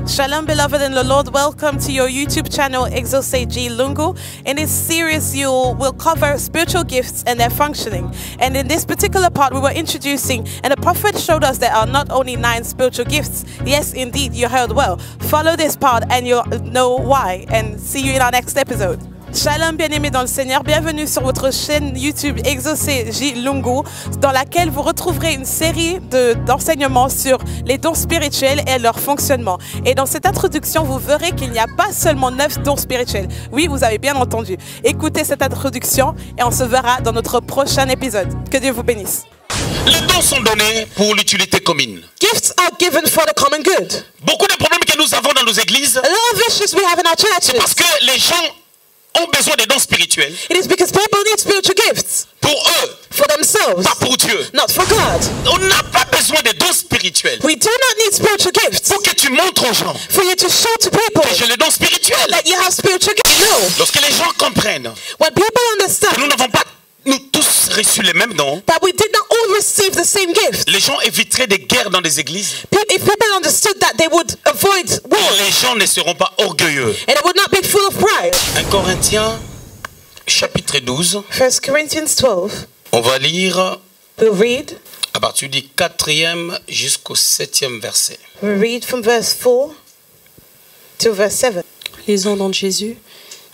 Shalom, beloved in the Lord. Welcome to your YouTube channel, Exaucé G Lungu. In this series, you will cover spiritual gifts and their functioning. And in this particular part, we were introducing, and the prophet showed us there are not only 9 spiritual gifts. Yes, indeed, you heard well. Follow this part and you'll know why. And see you in our next episode. Shalom, bien-aimés dans le Seigneur, bienvenue sur votre chaîne YouTube Exaucé J Lungu, dans laquelle vous retrouverez une série d'enseignements sur les dons spirituels et leur fonctionnement. Et dans cette introduction, vous verrez qu'il n'y a pas seulement 9 dons spirituels. Oui, vous avez bien entendu. Écoutez cette introduction et on se verra dans notre prochain épisode. Que Dieu vous bénisse. Les dons sont donnés pour l'utilité commune. Gifts are given for the common good. Beaucoup de problèmes que nous avons dans nos églises, A lot of issues we have in our c'est churches. parce que les gens ont besoin des dons spirituels It is because people need spiritual gifts pour eux, for themselves, pas pour Dieu. not for God. On n'a pas besoin des dons spirituels We do not need spiritual gifts pour que tu montres aux gens for you to show to people que j'ai les dons spirituels. that you have spiritual gifts. No. Lorsque les gens comprennent When people que understand nous n'avons pas nous tous reçu les mêmes dons, that we did not all receive the same gift, les gens éviteraient des guerres dans les églises if people understood that, they would avoid war et les gens ne seront pas orgueilleux. and it would not be full of pride. 1 Corinthiens chapitre 12, 1 Corinthians 12, on va lire we'll read. à partir du 4e jusqu'au 7e verset. We'll read from verse 4 to verse 7. Lisons au nom de Jésus.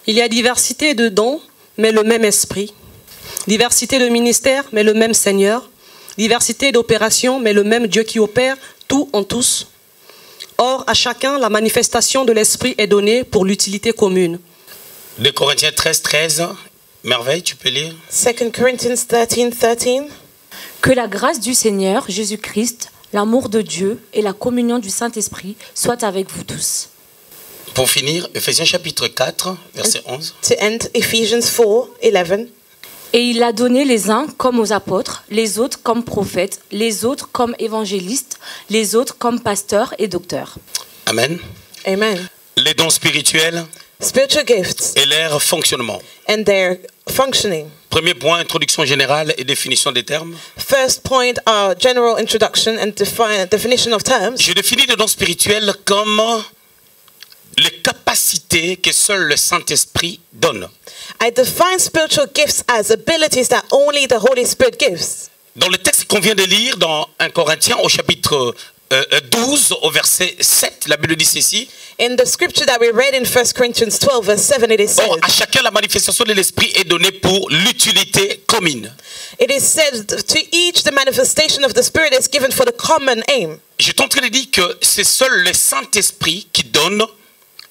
Il y a diversité de dons, mais le même esprit. Diversité de ministères, mais le même Seigneur. Diversité d'opérations, mais le même Dieu qui opère tout en tous. Or, à chacun, la manifestation de l'esprit est donnée pour l'utilité commune. 2 Corinthiens 13, 13. Merveille, tu peux lire. 2 Corinthians 13, 13. Que la grâce du Seigneur Jésus-Christ, l'amour de Dieu et la communion du Saint-Esprit soient avec vous tous. Pour finir, Ephésiens chapitre 4, verset 11. To end, Ephesians 4, 11. Et il a donné les uns comme aux apôtres, les autres comme prophètes, les autres comme évangélistes, les autres comme pasteurs et docteurs. Amen. Amen. Les dons spirituels Spiritual gifts et leur fonctionnement. and their functioning. Premier point, introduction générale et définition des termes. First point, our general introduction and definition of terms. Je définis les dons spirituels comme les capacités que seul le Saint-Esprit donne. I define spiritual gifts as abilities that only the Holy Spirit gives. Dans le texte qu'on vient de lire dans 1 Corinthiens au chapitre 12 au verset 7, la Bible dit ceci. In the scripture that we read in 1 Corinthians 12, verse 7, it is said, Or, à chacun la manifestation de l'Esprit est donnée pour l'utilité commune. it is said, to each the manifestation of the Spirit is given for the common aim. J'étais en train de dire que c'est seul le Saint-Esprit qui donne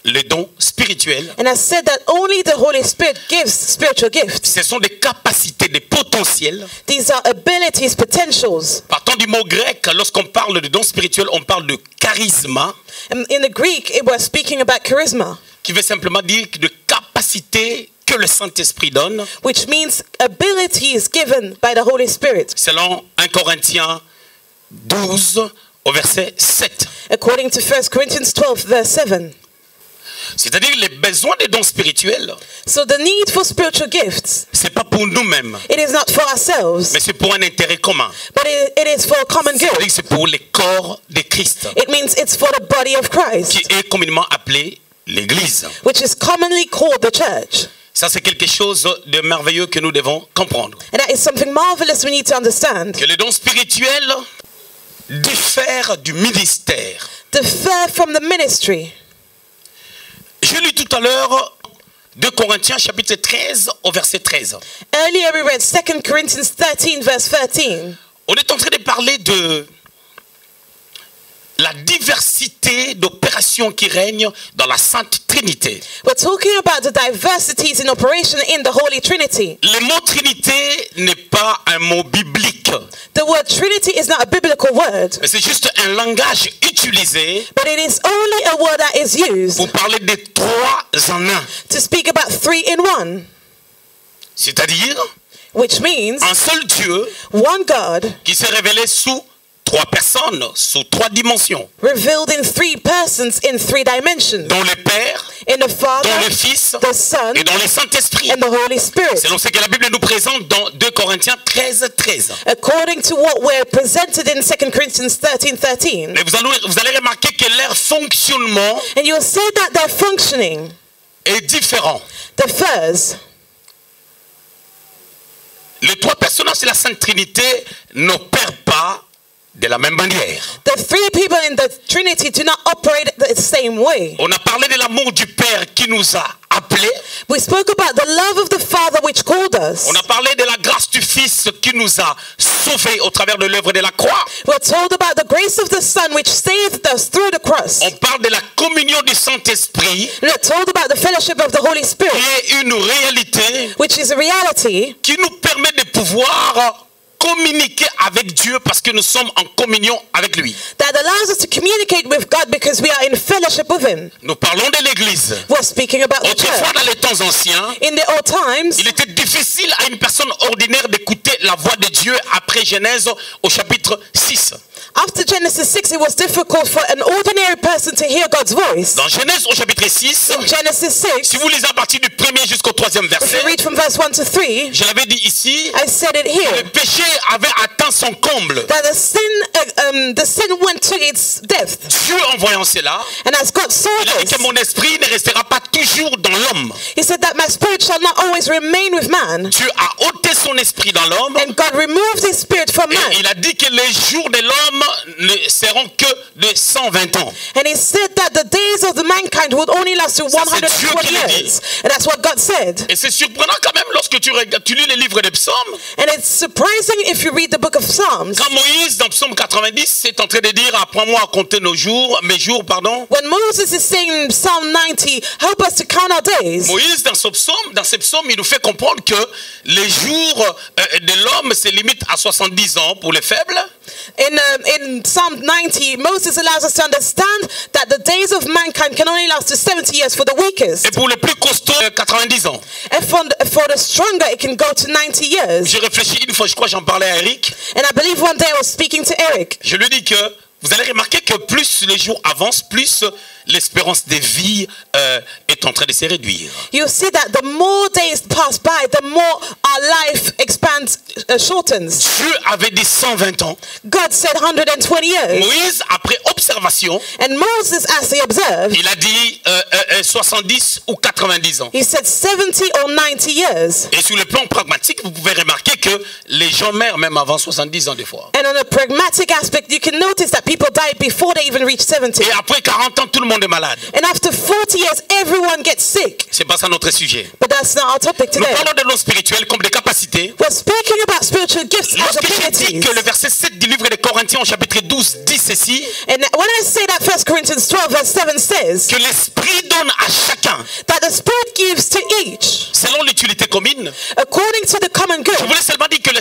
les dons spirituels. And I said that only the Holy Spirit gives spiritual gifts. Ce sont des capacités, des potentiels. These are abilities, potentials. Partant du mot grec, lorsqu'on parle de dons spirituels, on parle de charisme, And in the Greek, it was speaking about charisma, qui veut simplement dire de capacités que le Saint-Esprit donne. which means abilities given by the Holy Spirit. Selon 1 Corinthiens 12 au verset 7. According to 1 Corinthians 12, verse 7. C'est-à-dire les besoins des dons spirituels, So the need for spiritual gifts, c'est pas pour nous-mêmes, it is not for ourselves, mais c'est pour un intérêt commun. but it is for a common C'est-à-dire good. que c'est pour les corps de Christ, It means it's for the body of qui Christ, est communément appelé l'Église. which is commonly called the church. Ça, c'est quelque chose de merveilleux que nous devons comprendre. And that is something marvelous we need to understand. Que les dons spirituels diffèrent du ministère. Differ from the ministry. J'ai lu tout à l'heure 2 Corinthiens chapitre 13 au verset 13. Earlier we read 2 Corinthians 13, verse 13. On est en train de parler de la diversité d'opérations qui règnent dans la Sainte Trinité. We're talking about the diversities in operation in the Holy Trinity. Le mot Trinité n'est pas un mot biblique, The word Trinity is not a biblical word, mais c'est juste un langage utilisé but it is only a word that is used pour parler des trois en un. to speak about 3 in 1, C'est-à-dire which means un seul Dieu one God qui s'est révélé sous 3 personnes, sous 3 dimensions, revealed in 3 persons in 3 dimensions, dont le Père, In the Father, dans le Fils the Son, et dans le Saint-Esprit. and the Holy Spirit. C'est ce que la Bible nous présente dans 2 Corinthiens 13, 13. According to what we're presented in 2 Corinthians 13:13. Mais vous allez remarquer que leur fonctionnement And you'll see that their functioning est différent. differs. Les trois personnages de la Sainte Trinité n'opèrent pas de la même manière. The three people in the Trinity do not operate the same way. On a parlé de l'amour du Père qui nous a appelés. We spoke about the love of the Father which called us. On a parlé de la grâce du Fils qui nous a sauvés au travers de l'œuvre de la croix. We're told about the grace of the Son which saved us through the cross. On parle de la communion du Saint-Esprit We're told about the fellowship of the Holy Spirit, qui est une réalité which is a reality qui nous permet de pouvoir communiquer avec Dieu parce que nous sommes en communion avec lui. that allows us to communicate with God because we are in fellowship with Him. Nous parlons de l'Église. We're speaking about the Autrefois, church. dans les temps anciens, In the old times, il était difficile à une personne ordinaire d'écouter la voix de Dieu après Genèse au chapitre 6. after Genesis 6, it was difficult for an ordinary person to hear God's voice. Dans Genèse au chapitre 6, In Genesis 6, si vous lisez à partir du 1er jusqu'au 3e if you verset, read from verse 1 to 3, je l'avais dit ici, I said it le here, péché avait atteint son comble. that the sin went to its depth. Dieu, en voyant cela, And as God saw il a dit this, que mon esprit ne restera pas toujours dans l'homme. He said that my spirit shall not always remain with man. Dieu a ôté son esprit dans l'homme. And God removed His spirit from Et man. il a dit que les jours de l'homme ne seront que de 120 ans. And He said that the days of the mankind would only last to Ça, c'est 120 Dieu qui l'a dit. years. And that's what God said. Et c'est surprenant quand même lorsque tu lis les livres des psaumes. And it's surprising if you read the book of Psalms. Quand Moïse, dans Psaume 90, est en train de dire, apprends-moi à compter mes jours, pardon. When Moses is saying in Psalm 90, help us to count our days. Moïse, dans ces psaumes, il nous fait comprendre que les jours de l'homme se limitent à 70 ans pour les faibles. In Psalm 90, Moses allows us to understand that the days of mankind can only last to 70 years for the weakest. Et pour les plus costauds, 90 ans. And for the stronger, it can go to 90 years. J'ai réfléchi une fois, je crois que j'en parlais à Eric. And I believe one day I was speaking to Eric. Je lui ai dit que vous allez remarquer que plus les jours avancent, plus l'espérance de vie est en train de se réduire. You see that the more days pass by, the more our life expands, shortens. Dieu avait dit 120 ans. God said 120 years. Moïse, après observation, And Moses, as he observed, il a dit 70 ou 90 ans. he said 70 or 90 years. Et sur le plan pragmatique, vous pouvez remarquer que les gens meurent même avant 70 ans des fois. And on a pragmatic aspect, you can notice that people die before they even reach 70. Et après 40 ans, tout le monde est malade. And after 40 years, everyone gets sick. C'est pas ça notre sujet. But that's not our topic Nous today. parlons de nos spirituels comme des capacités. We're speaking about spiritual gifts as Lorsque je dis abilities. que le verset 7 du livre des Corinthiens au chapitre 12 dit ceci, And when I say that 1 Corinthians 12 verse 7 says que l'esprit donne à chacun that the Spirit gives to each selon l'utilité commune. according to the common Je good. voulais seulement dire que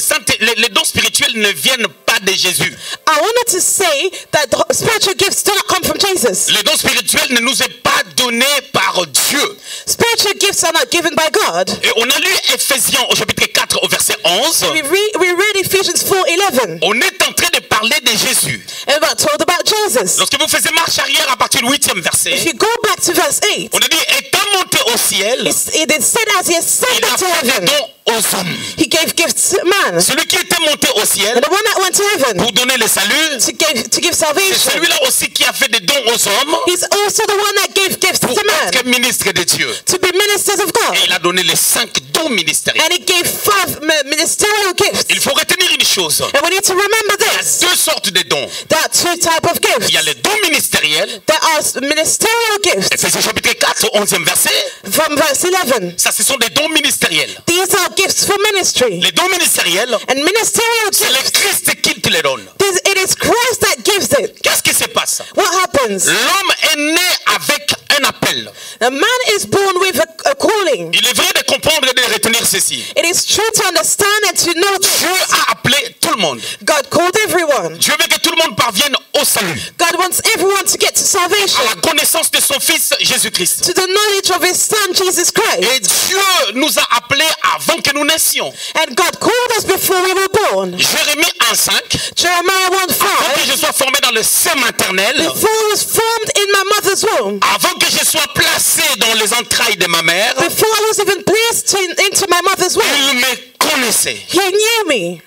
les dons spirituels ne viennent pas de Jésus. I wanted to say that the spiritual gifts do not come from Jesus. Les dons spirituels ne nous est pas donnés par Dieu. Spiritual gifts are not given by God. Et on a lu Ephésiens au chapitre 4 au verset 11. We read Ephesians 4:11 On est en train de parler de Jésus. and we're told about Jesus. Lorsque vous faites marche arrière à partir du 8e If verset, you go back to verse 8, on a dit, étant monté au ciel, it is said as he il ascended a to fait des heaven, dons aux hommes. he gave gifts to man. Celui qui était monté au ciel And the one that went to heaven pour donner le salut, to give c'est salvation, celui-là aussi qui a fait des dons aux hommes he's also the one that gave gifts pour to man être ministre de Dieu. to be ministers of God. Et il a donné les 5 dons ministériels. And he gave 5 ministerial gifts. Il faut retenir une chose. And we need to remember Il y a this. 2 sortes de dons. There are 2 types of Il y a gifts. les dons ministériels. There are ministerial gifts Ephésiens chapitre 4 au 11e verset. from verse 11. Ça, ce sont des dons ministériels. These are gifts for ministry. Les dons ministériels, And ministerial c'est le gifts, Christ qui te les donne. it is Christ that gives it. Qu'est-ce qui se passe? What happens? L'homme est né avec un appel. A man is born with a calling. Il est vrai de comprendre et de retenir ceci. It is true to understand and to know Dieu this. a appelé tout le le monde. God called everyone. Dieu veut que tout le monde parvienne au salut, God wants everyone to get to salvation, à la connaissance de son Fils Jésus-Christ. to the knowledge of his son Jesus Et Christ. Dieu nous a appelés avant que nous naissions. And God called us before we were born. Jérémie 1:5. Jeremiah 1:5. Avant que je sois formé dans le sein maternel, Before I was formed in my mother's womb, avant que je sois placé dans les entrailles de ma mère, before I was even placed into my mother's womb, il me connaissait. he knew me.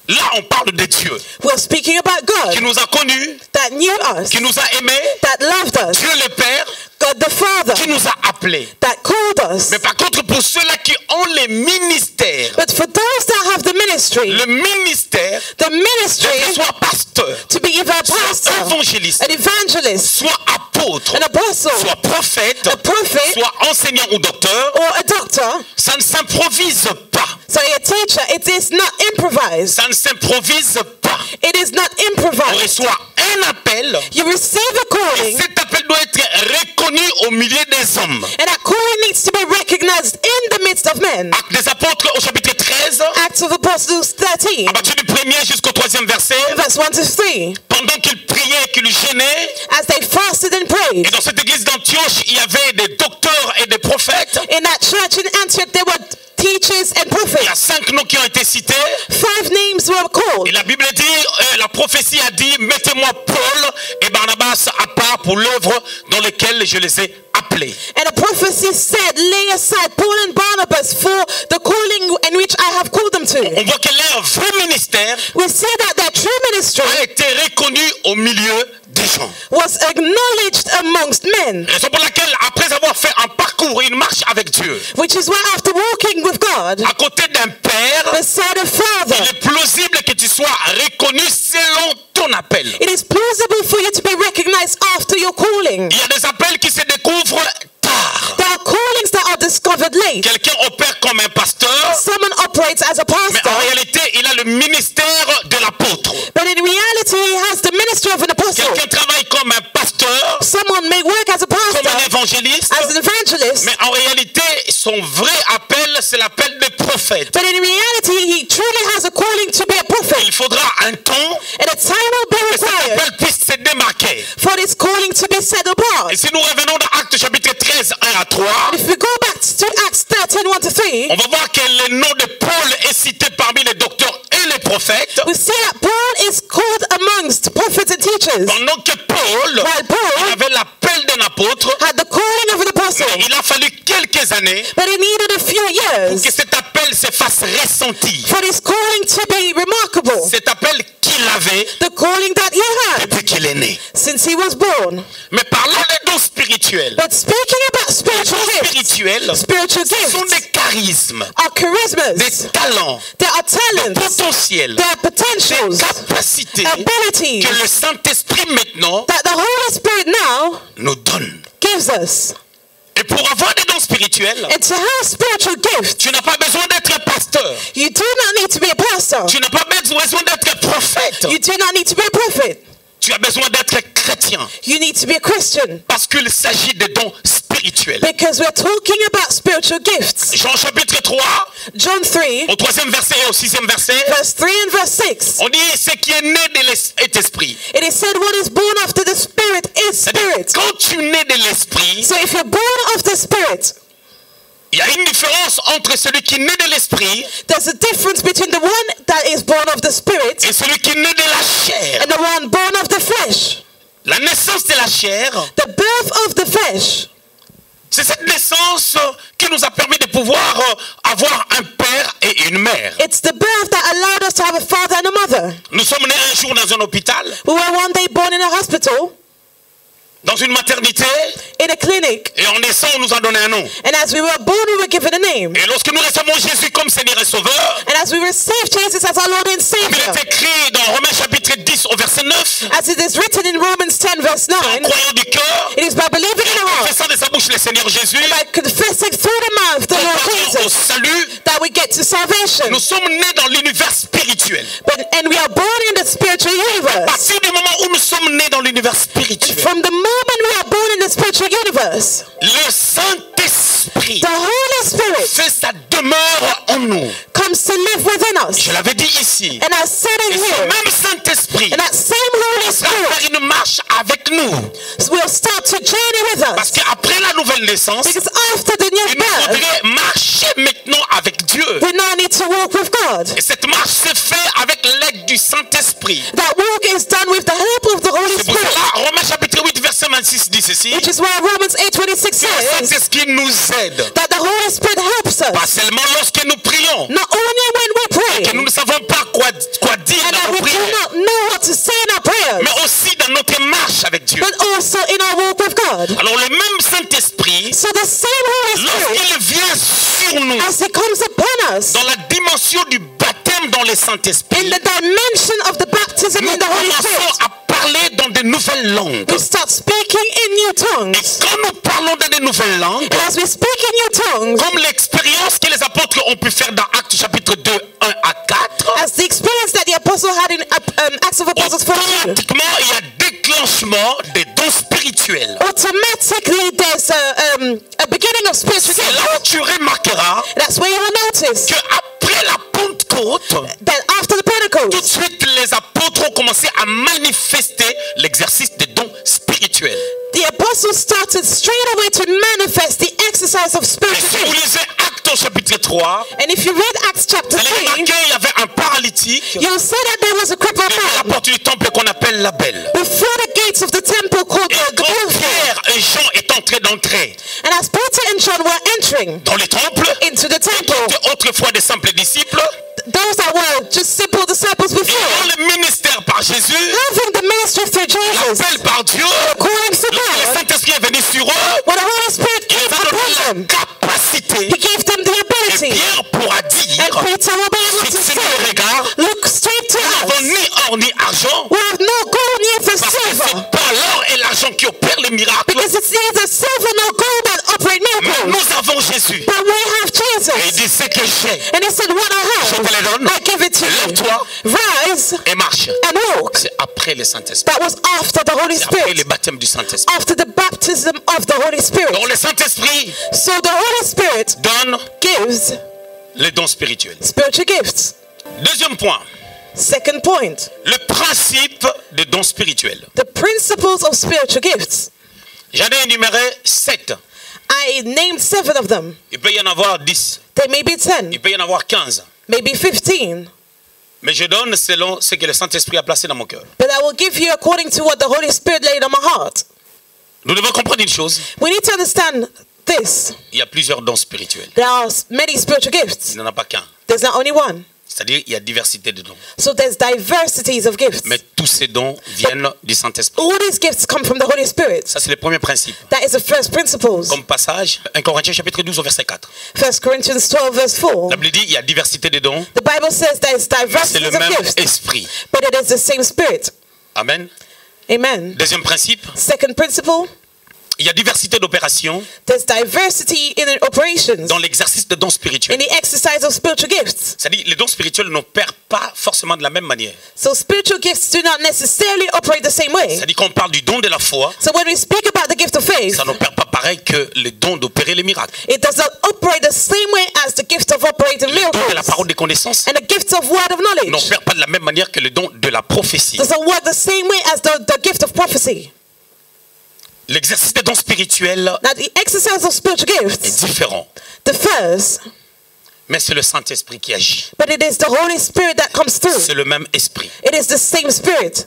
Là, on parle de Dieu We're speaking about qui God nous a connus, that knew us, qui nous a aimés, that loved us, Dieu le Père God the Father qui nous a appelés. that called us. Mais par contre, pour ceux-là qui ont les ministères, But for those that have the ministry le ministère, que soit pasteur, to be either a soit pastor, évangéliste, an evangelist, soit apôtre, an apostle, soit prophète, a prophet, soit enseignant ou docteur, or a doctor, ça ne s'improvise pas. so a teacher, it is not improvised. Ça ne s'improvise pas. It is not On improvised. reçoit un appel. You receive a calling, Cet appel doit être reconnu au milieu des hommes. and that calling needs to be recognized in the midst of men. Actes des apôtres au chapitre 13, Acts of Apostles 13, à partir du 1er jusqu'au 3e verset, verse 1 to 3. pendant qu'ils priaient, qu'ils gênaient, As they fasted and prayed, et dans cette église d'Antioche, il y avait des docteurs et des prophètes. in that church in Antioch, there were teachers and Il y a prophets. 5 noms qui ont été cités. 5 names were Et called. la Bible dit, la prophétie a dit, mettez-moi Paul et Barnabas à part pour l'œuvre dans laquelle je les ai appelés. And a prophecy said, lay aside Paul and Barnabas for the calling in which I have called them to. On voit que leur vrai ministère We see that their true ministry a été reconnu au milieu des gens. was acknowledged amongst men, Raison pour laquelle, après avoir fait un parcours, une marche avec Dieu, which is why after walking with God, à côté d'un père, beside a il father, est plausible que tu sois reconnu selon ton appel. it is plausible for you to be recognized after your calling. Il y a des appels qui se découvrent tard. There are callings that are discovered late. Quelqu'un opère comme un pasteur, Someone operates as a mais en pastor, réalité, il a le ministère de l'apôtre. but in reality he has the ministry of an apostle. Quelqu'un travaille comme un pasteur, Someone may work as a comme un pastor, évangéliste, as an evangelist, mais en réalité, son vrai appel, c'est l'appel de prophète. but in reality he truly has a calling to be a prophet. Il faudra un temps And a time will be que cet required appel puisse se démarquer. for this calling to be set apart. Et si nous revenons dans Actes chapitre 13, 1 à 3, If we go back to Acts 13, 1 to 3, on va voir que le nom de Paul est cité parmi les docteurs et les prophètes. we see that Paul is called amongst prophets and teachers. Pendant que Paul While Paul avait l'appel d'un apôtre, had the calling of an apostle, il a fallu quelques années but he needed a few years que cet appel se fasse ressentir. for this calling to be remarkable. Cet appel qu'il avait The calling that he had depuis qu'il est né. since he was born. Mais parlons des dons spirituels. But speaking about Les spiritual dons gifts, spirituels spiritual sont gifts des charismes, are charismas, des talents, there are des talents, potentiels, there are potentials, capacités abilities que le Saint-Esprit maintenant that the Holy Spirit now nous donne. gives us. Et pour avoir des dons spirituels, And to have spiritual gifts, tu n'as pas besoin d'être pasteur. you do not need to be a pastor. Tu n'as pas besoin d'être prophète. You do not need to be a prophet. Tu as besoin d'être chrétien. You need to be a Christian. Parce qu'il s'agit de dons spirituels. Because we're talking about spiritual gifts. Jean chapitre 3, John 3, au 3e verset et au 6e verset, verse 3 and verse 6. on dit ce qui est né de l'esprit. It is said, what is born after the Spirit is Spirit. Quand tu nais de l'esprit, So if you're born of the Spirit, il y a une différence entre celui qui naît de l'esprit there's a difference between the one that is born of the Spirit et celui qui naît de la chair. and the one born of the flesh. La naissance de la chair, The birth of the flesh. c'est cette naissance qui nous a permis de pouvoir avoir un père et une mère. It's the birth that allowed us to have a father and a mother. Nous sommes nés un jour dans un hôpital, We were one day born in a hospital, dans une maternité, in a clinic, et en naissant, on nous a donné un nom. and as we were born, we were given a name. Et lorsque nous recevons Jésus comme Seigneur et Sauveur, And as we receive Jesus as our Lord and il Savior, est écrit dans Romains chapitre 10 au verset 9, as it is written in Romans 10 verse en 9, croyant du cœur, it is by believing in en our heart, confessant de sa bouche le Seigneur Jésus, by confessing through the mouth the qu'on Lord parvient au Jesus, salut. that we get to salvation. Nous sommes nés dans l'univers spirituel. And we are born in the spiritual À universe. partir du moment où nous sommes nés dans l'univers spirituel, From the moment we are born in the spiritual universe, le Saint-Esprit the Holy Spirit fait sa demeure en nous. comes comes to live within us. Je l'avais dit ici. And I said Et it ce here. même Saint-Esprit And that same Holy va Spirit faire une marche avec nous. will start to journey with Parce us. qu'après la nouvelle naissance, Because after the new il nous birth, faudrait marcher maintenant avec Dieu. we now need to walk with God. Et cette marche se fait avec l'aide du Saint-Esprit. That walk is done with the help of the Holy C'est pour Spirit. cela, Romains chapitre 8, verset 26 dit ceci. Which is why Romans 8:26 Le says Saint-Esprit nous aide. that the Holy Spirit helps Pas us. seulement lorsque nous prions. Not only when we Que pray, nous ne savons pas quoi dire and dans that nos we do prières. not know what to say in our prayers, Mais aussi dans notre marche avec Dieu. but also in our walk with God. Alors le même Saint-Esprit, So the same Holy Spirit, lorsqu'il vient sur nous, as He comes upon us, dans la dimension du baptême dans le in Saint-Esprit, the dimension of the baptism nous in the Holy commençons Spirit, à parler dans de nouvelles langues. we start speaking in new Et tongues. quand nous parlons dans de nouvelles langues, And as we speak in new tongues, comme l'expérience que les apôtres ont pu faire dans Actes chapitre 2, 1 à 4, as the experience that the apostle had in Acts of Apostles 42, automatiquement il y a déclenchement des dons spirituels. automatically there's a beginning of spiritual C'est là où gifts. tu remarqueras That's where you will notice qu'après la Pentecôte, that after the tout de Pentecost, suite les apôtres ont commencé à manifester l'exercice des dons spirituels. the apostles started straight away to manifest the exercise of Et spiritual si vous gifts. lisez Actes au chapitre 3, And if you read Acts chapter vous allez 3, remarquer qu'il y avait un paralytique you'll see that there was a crippled à la man porte du temple qu'on appelle la Belle. before the gates of the temple called Et the quand Beautiful. Pierre et Jean est entrés d'entrer And as Peter and John were entering dans le temple, into the temple, étaient autrefois des simples disciples, those that were just simple disciples et before, dans le ministère par Jésus, having the ministry through Jesus, l'appel par Dieu, calling to le God, Saint-Esprit est venu sur eux, when the Holy Spirit il came va donner upon la them, capacité. He gave them the Et ability. Pierre pourra dire, And Peter will be able to fixez le say, regard, look straight to nous n'avons us. ni or ni argent, We have no gold neither parce que silver, c'est pas l'or et l'argent qui opèrent les miracles, because it's neither silver nor gold that operate mais miracles. nous avons Jésus. But we have Et il Jesus. dit ce que j'ai, And he said, what I je te le have, donne. I give it to you. Lève-toi Rise et marche. and walk. C'est après le Saint-Esprit. That was after the Holy C'est après le Spirit. baptême du Saint-Esprit. After the baptism of the Holy Spirit. Donc le Saint-Esprit So the Holy Spirit donne gives les dons spirituels. spiritual gifts. Deuxième point, Second point, le principe des dons spirituels. the principles of spiritual gifts. J'en ai énuméré 7. I named 7 of them. Il peut y en avoir 10. There may be 10, Il peut y en avoir 15. maybe 15. Mais je donne selon ce que le Saint-Esprit a placé dans mon cœur. But I will give you according to what the Holy Spirit laid on my heart. Nous devons comprendre une chose. We need to understand this. Il y a plusieurs dons spirituels. There are many spiritual gifts. Il n'y en a pas qu'un. There's not only one. C'est-à-dire il y a diversité de dons. So there's diversities of gifts. Mais tous ces dons viennent du Saint-Esprit. All these gifts come from the Holy Spirit. Ça, c'est le premier principe. That is the first principles. Comme passage, 1 Corinthiens chapitre 12 au verset 4. 1 Corinthians 12 verse 4. La Bible dit il y a diversité de dons. The Bible says there's C'est diversities le of même gifts, esprit. but it is the same Spirit. Amen. Amen. Deuxième principe, Second principle, il y a diversité d'opérations there's diversity in operations, dans l'exercice de dons in spirituels. the exercise of spiritual gifts. C'est-à-dire les dons spirituels n'opèrent pas forcément de la même manière. So spiritual gifts do not necessarily operate the same way. C'est-à-dire qu'on parle du don de la foi, So when we speak about the gift of faith, ça n'opère pas pareil que le don d'opérer les miracles. it does not operate the same way as the gift of operating Le don de la miracles. parole des connaissances And the gift of word of knowledge n'opère pas de la même manière que le don de la prophétie. does not work the same way as the gift of prophecy. L'exercice des dons spirituels Now the exercise of spiritual est gifts, différent, the first, mais c'est le Saint-Esprit qui agit. but it is the Holy Spirit that comes through. C'est le même esprit. It is the same Spirit.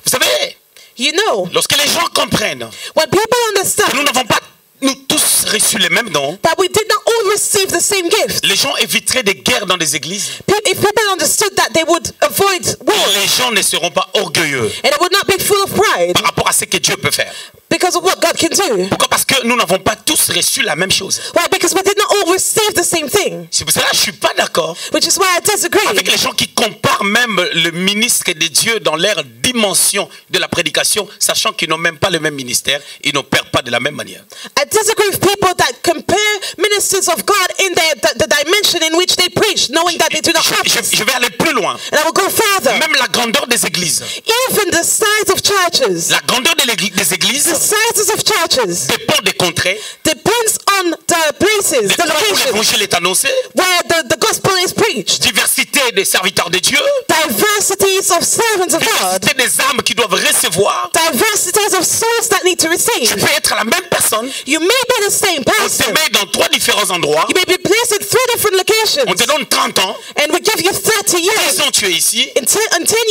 Vous savez, You know, lorsque les gens comprennent when people que understand nous n'avons pas nous tous reçu les mêmes dons, that we did not all receive the same gift, les gens éviteraient des guerres dans des églises. if people understood that, they would avoid war Les gens ne seront pas orgueilleux and they would not be full of pride par rapport à ce que Dieu peut faire. because of what God can do. Pourquoi? Parce que nous n'avons pas tous reçu la même chose. Why? Because we did not all receive the same thing, C'est pour cela que je ne suis pas d'accord which is why I disagree avec les gens qui comparent même le ministre de Dieu dans leur dimension de la prédication, sachant qu'ils n'ont même pas le même ministère, ils n'opèrent pas de la même manière. I disagree with people that compare ministry ministers of God in the dimension in which they preach, knowing that they do not have this. Je vais aller plus loin. And I will go further. Même la grandeur des églises. Even the size of churches, La grandeur des the églises sizes of churches dépend des contrées, depends on the places, des the endroits où locations l'évangile est annoncé, where the gospel is preached. diversité des serviteurs de Dieu, Diversities of servants of God. diversité des âmes qui doivent recevoir. Diversities of souls that need to Tu receive. peux être la même personne, You may be the same on person. te met dans 3 différents endroits, You may be placed in 3 different on te locations. donne 30 ans, And we give you 30 10 years. ans tu es ici, In 10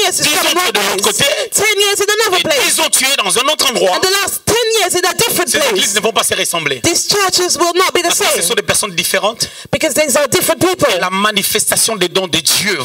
years it's 10 from ans tu es one de l'autre place. côté, 10 years in another et place. 10 ans tu es dans un autre endroit. And the last 10 years in a different Ces églises place. ne vont pas se ressembler. These churches will not be the Parce que ce sont same. des personnes différentes. Because these are different people. La manifestation des dons de Dieu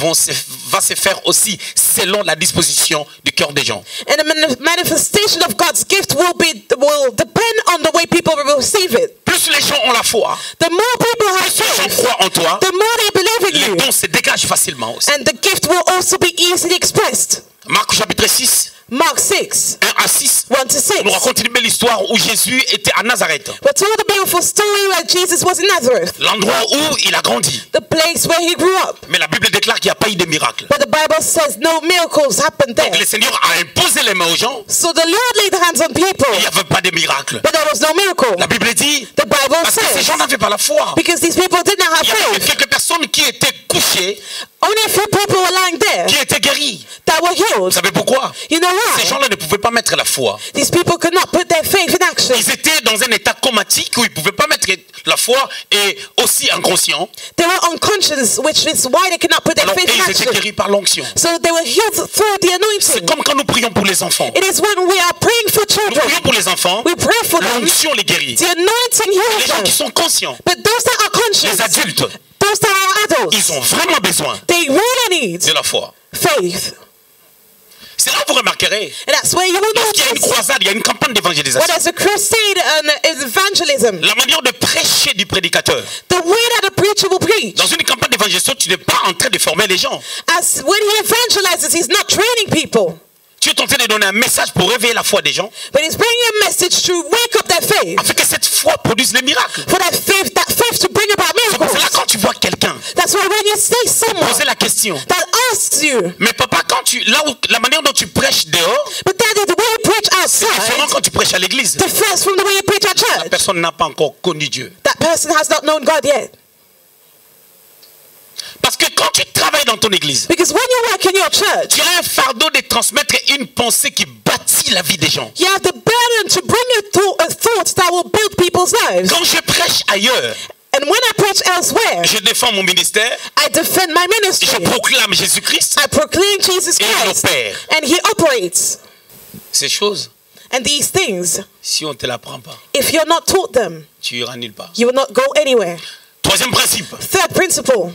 va se faire aussi selon la disposition du cœur des gens. And the manifestation of God's gift will depend on the way people will receive it. Plus les gens ont la foi, The more people have plus les gens faith, croient en toi, the more they believe in les you. dons se dégagent facilement aussi. And the gift will also be easily expressed. Marc chapitre 6, Mark 6, 1 à 6, 1 to 6. nous raconte une belle histoire où Jésus était à Nazareth, We're told a beautiful story where Jesus was in Nazareth, l'endroit où il a grandi. the place where he grew up. Mais la Bible déclare qu'il n'y a pas eu de miracle. But the Bible says no miracles happened there. Le Seigneur a imposé les mains aux gens, So the Lord laid hands on people, il n'y avait pas de miracle. but there was no miracle. La Bible dit, The Bible parce que ces says, gens n'avaient pas la foi. because these people did not have Il y avait faith, quelques personnes qui étaient couchées, only a few people were lying there qui étaient guéries. that were Vous healed. savez pourquoi? You know Ces why? gens-là ne pouvaient pas mettre la foi. These people could not put their faith in action. Ils étaient dans un état comatique où ils ne pouvaient pas mettre la foi et aussi inconscients. They were unconscious, which is why they could not put their Alors, et faith in ils étaient action. guéris par l'onction. So they were healed through the C'est anointing. comme quand nous prions pour les enfants. It is when we are praying for Nous children, prions pour les enfants, we pray for them, l'onction les guérit. the anointing Les heals gens qui them. sont conscients, But those that are conscious, les adultes, those that are adults, ils ont vraiment besoin they really need de la foi. faith. C'est là où vous remarquerez, And that's where you will lorsqu'il y a une notice croisade, il y a une campagne when d'évangélisation. there's a crusade and evangelism, La manière de prêcher du prédicateur. the way that a preacher will preach. Dans une campagne d'évangélisation, tu n'es pas en train de former les gens. As when he evangelizes, he's not training people, Tu es en train de donner un message pour réveiller la foi des gens, but he's bringing a message to wake up their faith, afin que cette foi produise les miracles. for that faith to bring about C'est pour cela miracles. quand tu vois quelqu'un That's why when you see someone poser la question, that asks you, mais papa, la manière dont tu prêches dehors, but that is the way you preach c'est différent outside, quand tu prêches à l'église. differs from the way you preach at La church. personne n'a pas encore connu Dieu. That person has not known God yet. Parce que quand tu travailles dans ton église, Because when you work in your church, tu as un fardeau de transmettre une pensée qui bâtit la vie des gens. you have the burden to bring a thought that will build people's lives. Quand je prêche ailleurs, And when I preach elsewhere, je défends mon ministère, I defend my je ministry. proclame Jésus-Christ, I proclaim Jesus et il Christ, opère. and he operates. Ces choses, And these things, si on ne te l'apprend pas, if you're not taught them, tu iras nulle part. you will not go anywhere. Troisième principe, Third principle,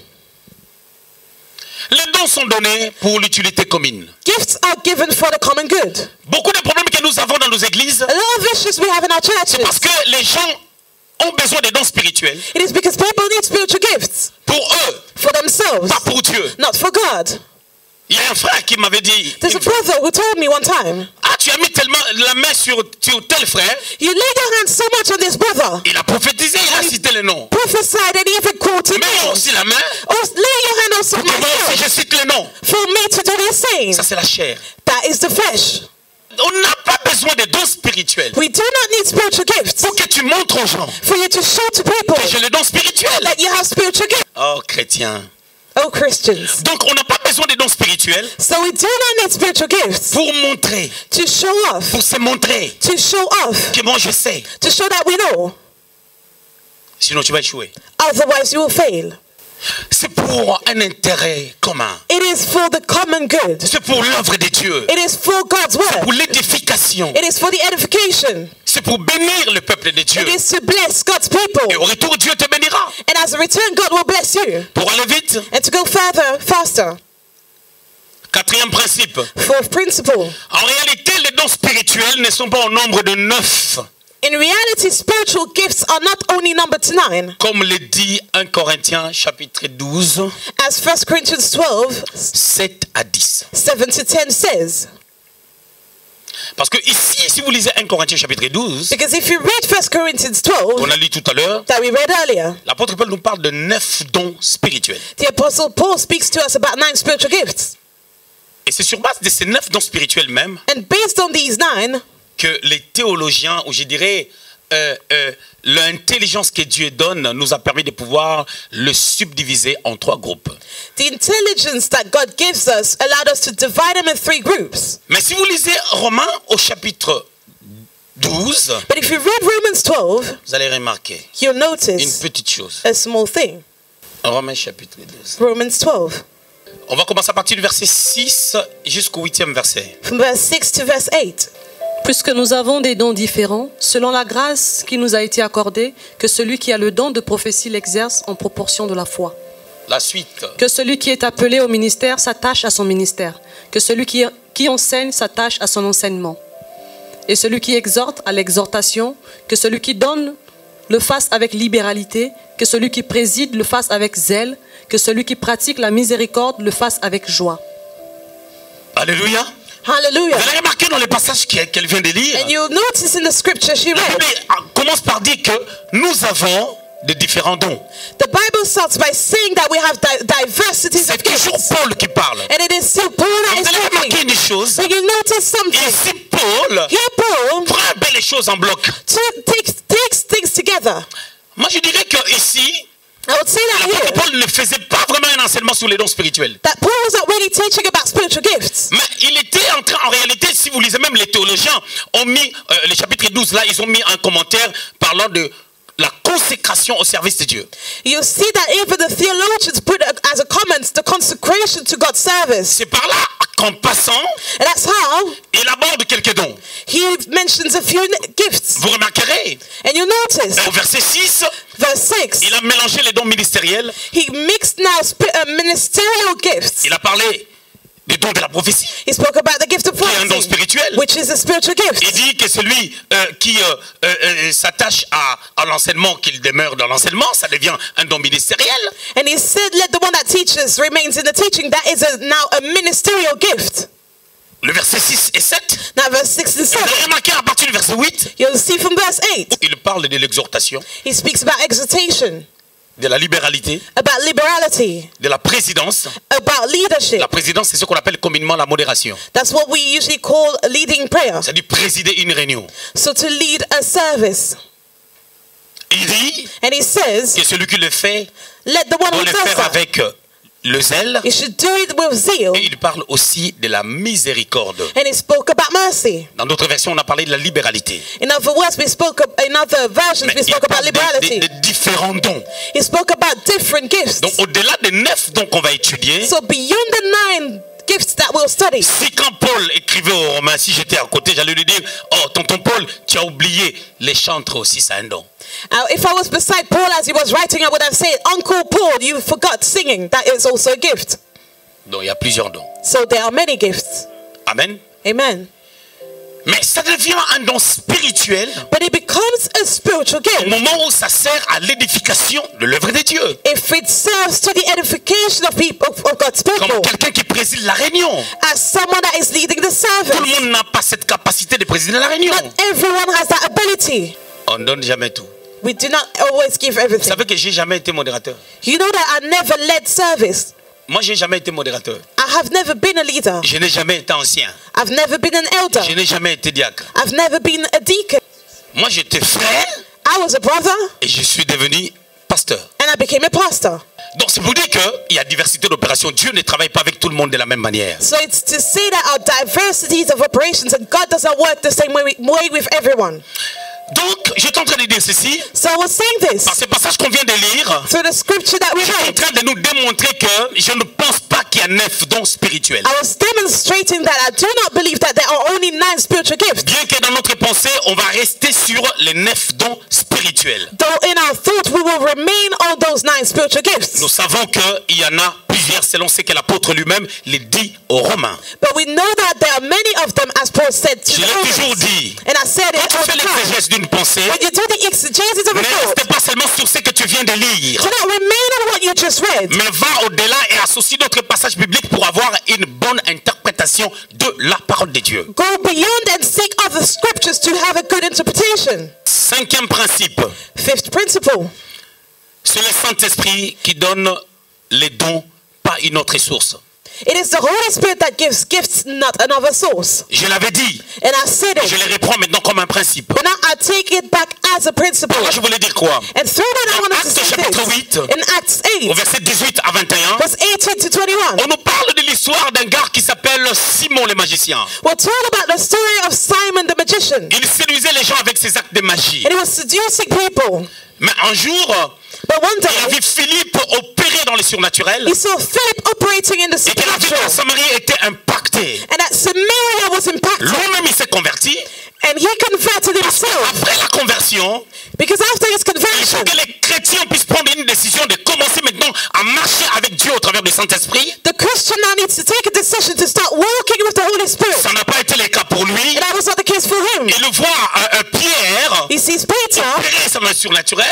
les dons sont donnés pour l'utilité commune. gifts are given for the common good. Beaucoup de problèmes que nous avons dans nos églises, A lot of issues we have in our c'est parce churches. que les gens ont besoin des dons spirituels It is because people need spiritual gifts pour eux, for themselves, pas pour Dieu. not for God. Il y a un frère qui m'avait dit, There's a brother who told me one time, ah, tu as mis tellement la main sur tel frère, you laid your hands so much on this brother, il a prophétisé, il a cité les noms. prophesied and even quoted Mais names. aussi la main, Oh, lay your hand on pour que moi aussi je myself cite les noms. for me to do the same. Ça c'est la chair. That is the flesh. On n'a pas besoin de dons spirituels We do not need spiritual gifts pour que tu montres aux gens for you to show to people que j'ai les dons spirituels. that you have spiritual gifts. Oh chrétien. Oh, Christians. Donc on n'a pas besoin des dons spirituels So we do not need spiritual gifts pour montrer, to show off, pour se montrer to show off, que moi je sais. to show that we know. Sinon tu vas échouer. Otherwise, you will fail. C'est pour un intérêt commun. It is for the common good. C'est pour l'œuvre de Dieu. It is for God's Pour word. l'édification. It is for the edification. C'est pour bénir le peuple de Dieu. It is to bless God's people. Et au retour, Dieu te bénira. And as a return, God will bless you. Pour aller vite, And to go further, faster. quatrième principe. Fourth principle. En réalité, les dons spirituels ne sont pas au nombre de 9, In reality, spiritual gifts are not only numbered to 9. comme le dit 1 Corinthiens chapitre 12, As 1 Corinthians 12, 7 à 10. 7 to 10 says. Parce que ici, si vous lisez 1 Corinthiens chapitre 12, Because if you read 1 Corinthians 12, on a lu tout à l'heure, that we read earlier, l'apôtre Paul nous parle de 9 dons spirituels. the Apostle Paul speaks to us about 9 spiritual gifts. Et c'est sur base de ces 9 dons spirituels même And based on these 9, que les théologiens, ou je dirais l'intelligence que Dieu donne, nous a permis de pouvoir le subdiviser en 3 groupes. the intelligence that God gives us allowed us to divide them in 3 groups. Mais si vous lisez Romains au chapitre 12, But if you read Romans 12, vous allez remarquer you'll une notice petite chose. a small thing. Romains chapitre 12. Romans 12, On va commencer à partir du verset 6 jusqu'au 8e verset. from verse 6 to verse 8. Puisque nous avons des dons différents, selon la grâce qui nous a été accordée, que celui qui a le don de prophétie l'exerce en proportion de la foi. La suite. Que celui qui est appelé au ministère s'attache à son ministère. Que celui qui enseigne s'attache à son enseignement. Et celui qui exhorte à l'exhortation. Que celui qui donne le fasse avec libéralité. Que celui qui préside le fasse avec zèle. Que celui qui pratique la miséricorde le fasse avec joie. Alléluia. Hallelujah. Vous avez remarqué dans les passages qu'elle vient de lire, And you'll notice in the scripture she la read, Bible commence par dire que nous avons de différents dons. the Bible starts by saying that we have diversities C'est of toujours gifts. Paul qui parle. And it is still Paul that Vous is allez remarquer talking. une chose. But you notice something. Ici, Paul Here Paul prend un peu les choses en bloc. takes things together. Moi, je dirais que ici, I would say that l'apôtre here, Paul ne faisait pas vraiment un enseignement sur les dons spirituels. that Paul was not really teaching about spiritual gifts. Mais il était en train, en réalité, si vous lisez même les théologiens, ont mis, les chapitres 12 là, ils ont mis un commentaire parlant de la consécration au service de Dieu. You see that even the theologians put as a comment the consecration to God's service. C'est par là qu'en passant, And that's how il aborde quelques dons. he mentions a few gifts. Vous remarquerez, And you notice, au verset 6, verse 6, il a mélangé les dons ministériels. he mixed now ministerial gifts. Il a parlé des dons de la prophétie. He spoke about the gift of Qui est un don prophecy, spirituel. which is a spiritual Il gift. dit que celui qui s'attache à l'enseignement, qu'il demeure dans l'enseignement, ça devient un don ministériel. And he said, let the one that teaches remains in the teaching. That is now a ministerial gift. Le verset 6 et 7, Now verse 6 and vous 7, allez remarquer à partir du verset 8, you'll see from verse 8, il parle de l'exhortation, he speaks about exhortation, de la libéralité, about liberality, de la présidence. about leadership. La présidence, c'est ce qu'on appelle communément la modération. That's what we usually call leading prayer. C'est-à-dire présider une réunion. So to lead a service. Il dit And he says, que celui qui le fait let the one doit who le does faire that, avec le zèle. you should do it with zeal. Et il parle aussi de la miséricorde. And he spoke about mercy. Dans d'autres versions, on a parlé de la libéralité. In other words, in other versions, Mais we il spoke about parle liberality. de différents dons. He spoke about different gifts. Donc au-delà des 9 dons qu'on va étudier, So beyond the 9 gifts that we'll study, si quand Paul écrivait aux Romains, si j'étais à côté, j'allais lui dire, oh tonton Paul, tu as oublié, les chantres aussi, c'est un don. if I was beside Paul as he was writing, I would have said, Uncle Paul, you forgot singing. That is also a gift. Donc il y a plusieurs dons. So there are many gifts. Amen. Amen. Mais ça devient un don spirituel But it becomes a spiritual au gift moment où ça sert à l'édification de l'œuvre de Dieu. if it serves to the edification of people, of God's Comme people, quelqu'un qui préside la réunion. as someone that is leading the Tout le service. monde n'a pas cette capacité de présider la réunion. Not everyone has that ability. On ne donne jamais tout. We do not always give Vous everything. savez que j'ai jamais été modérateur. You know that I never led service. Moi, j'ai jamais été modérateur. I have never been a leader. Je n'ai jamais été ancien. I've never been an elder. Je n'ai jamais été diacre. I've never been a deacon. Moi, j'étais frère I was a brother et je suis devenu pasteur. and I became a pastor. Donc, c'est pour dire qu'il y a diversité d'opérations. Dieu ne travaille pas avec tout le monde de la même manière. So it's to say that our diversities of operations and God doesn't work the same way with everyone. Donc, j'étais en train de dire ceci. So I was saying this Par ce passage qu'on vient de lire, through the scripture that we je suis en read. train de nous démontrer que je ne pense pas qu'il y a 9 dons spirituels. I was demonstrating that I do not believe that there are only 9 spiritual gifts. Bien que dans notre pensée, on va rester sur les 9 dons spirituels. Though in our thought we will remain on those 9 spiritual gifts. Nous savons qu'il y en a plusieurs selon ce que l'apôtre lui-même les dit aux Romains. But we know that that there are many of them, as Paul said to Je the l'ai toujours Romans. dit. And I said it Quand all tu fais the time. l'exégèse d'une pensée, When you do the exegesis of a ne thought, reste pas seulement sur ce que tu viens de lire, do not remain on what you just read, mais va au-delà et associe d'autres passages bibliques pour avoir une bonne interprétation de la parole de Dieu. go beyond and seek other scriptures to have a good interpretation. Cinquième principe, Fifth principle, c'est le Saint-Esprit qui donne les dons, pas une autre source. it is the Holy Spirit that gives gifts, not another source. Je l'avais dit, And I said je it, les reprends maintenant comme un principe. but now I take it back as a principle. Moi, je voulais dire quoi? And through that I wanted to Actes say chapitre this. 8, In Acts au 8, verset 18 à 21, verse 18 to 21, on nous parle de l'histoire d'un gars qui s'appelle Simon le magicien. we're told about the story of Simon the magician. Il séduisait les gens avec ses actes de magie. And he was seducing people. Mais un jour, But one il a day, vu Philippe opérer dans le surnaturel he saw Philip operating in the et qu'il a vu que la supernatural. Samarie était impactée. And that Samaria was impacted. Lui-même, il s'est converti. And he converted himself. Après la conversion, Because after his il faut conversion, que les chrétiens puissent prendre une décision de commencer maintenant à marcher avec Dieu au travers du Saint-Esprit. the Christian now needs to take a decision to start walking with the Holy Spirit. Ça n'a pas été le cas pour lui. And that was not the case for him. Il voit Pierre He sees Peter opérer sur le surnaturel.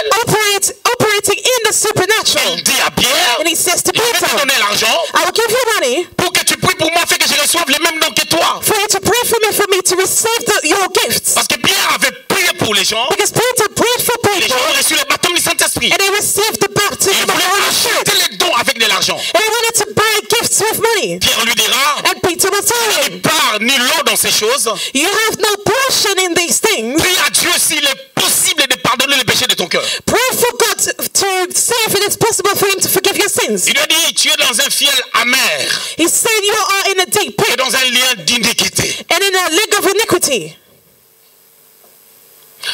operating in the supernatural. Il dit à Pierre, And he says to je vais te Peter, donner l'argent I will give you money pour que tu pries pour moi, afin que je reçoive les mêmes dons que toi. for you to pray for me to receive your gifts. Parce que Pierre avait prié pour les gens. Because Peter prayed for Les gens people ont reçu le baptême du Saint-Esprit. and they received the Il baptism of the voulait Holy Spirit. acheter les dons avec de l'argent. And he wanted to buy gifts with money. Pierre lui dira, And Peter will tell him, part ni l'eau dans ces choses. you have no portion in these things. Prie à Dieu s'il est possible de pardonner les péchés de ton cœur. Pray for God to see if it is possible for him to forgive your sins. Il lui a dit, tu es dans un fiel amer He said you are in a deep et pit dans un lien d'iniquité. and in a league of iniquity.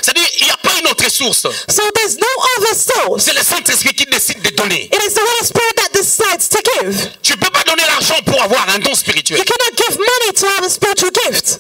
C'est-à-dire, il n'y a pas une autre source. So there's no other source. C'est le Saint-Esprit qui décide de donner. It is the Holy Spirit that decides to give. Tu ne peux pas donner l'argent pour avoir un don spirituel. You cannot give money to have a spiritual gift.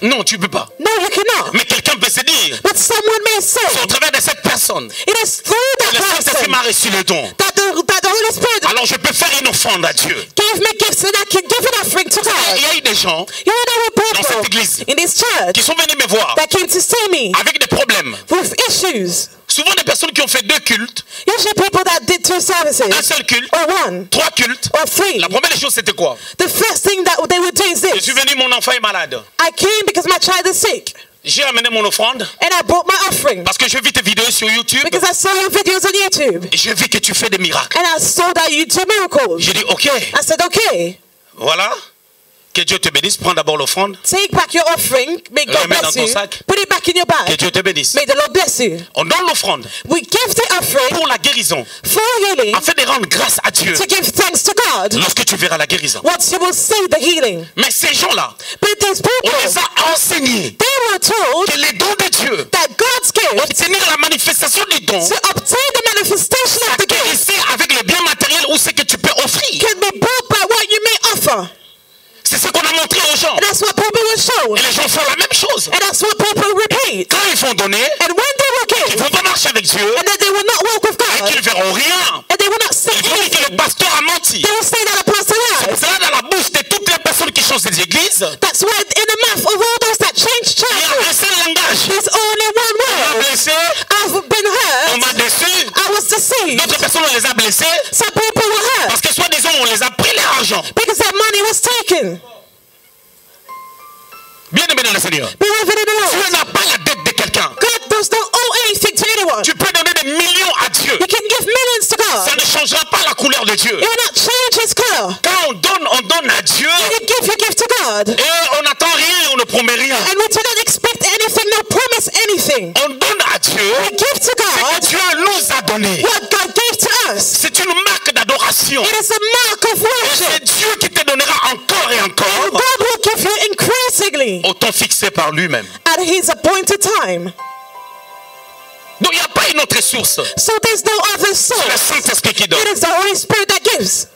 Non, tu ne peux pas. No, you cannot. Mais quelqu'un peut se dire, But someone may c'est au say, travers de cette personne, it is through le that Saint-Esprit person m'a reçu le don. that the Holy Spirit Alors je peux faire une offrande à Dieu. gave me gifts and I can give an offering to Il God. y a eu des gens You know, there were dans cette people église in this church qui sont venus me voir that came to see me avec des problèmes. with issues. Souvent des personnes qui ont fait 2 cultes, Usually people that did 2 un services seul culte, or 1 3 cultes. or 3. La première des choses c'était quoi? The first thing that they would do is Je this. suis venu, mon enfant est malade. I came because my child is sick J'ai amené mon offrande and I brought my offering parce que je vis tes vidéos sur YouTube because I saw your videos on YouTube et je vis que tu fais des miracles. and I saw that you do miracles. J'ai dit ok, I said, okay, voilà. Que Dieu te bénisse. Prends d'abord l'offrande. take back your offering. May God Remets bless dans ton you. sac. Put it back in your Que bag. Dieu te bénisse. May the Lord bless you. On donne l'offrande We give the offering pour la guérison, for healing afin de rendre grâce à Dieu to give thanks to God lorsque tu verras la guérison. once you will see the healing. Mais ces gens-là, But these on les people, a enseignés they were told que les dons de Dieu, that God's gift obtenir la manifestation du don, to obtain the manifestation of the gift guérissez avec les biens matériels ou ce que tu peux offrir. can be bought by what you may offer. C'est ce qu'on a montré aux gens. And that's what people were shown. Et les gens font la même chose. And that's what people repeat. Quand ils vont donner, And when they will ils give, ne vont pas marcher avec Dieu and then they will not walk with et God, qu'ils ne verront rien. and they will not see Ils vont dire que anything, le pasteur a menti. they will say that a pastor lies. C'est là dans la bouche de toutes les personnes qui changent des églises. That's why in the mouth of all those that change Il y a un churches, seul langage. there's only one On m'a word. blessé, I've been on m'a hurt. déçu. I was deceived. D'autres personnes, on les a blessés Some people were hurt parce que soi-disant, on les a pris leur argent. because their money was taken. Bien aimé dans le Seigneur. Beloved in the Tu Lord, n'as pas la dette de quelqu'un. God does not owe anything to anyone. Tu peux donner des millions à Dieu. You can give millions to Ça God. ne changera pas la couleur de Dieu. It will not change his color. Quand on donne à Dieu You give to God. et on n'attend rien, on ne promet rien. And we do not expect anything, no promise anything. On donne à Dieu We give to ce que God Dieu nous a donné. what God gave to us. C'est une marque d'adoration. It is a mark of Et c'est worship. Dieu qui te donnera encore et And encore God will give you increasingly au temps fixé par lui-même. at his appointed time. Donc il n'y a pas une autre source. So there's no other C'est le source. Saint-Esprit qui donne. It is the Holy Spirit that gives.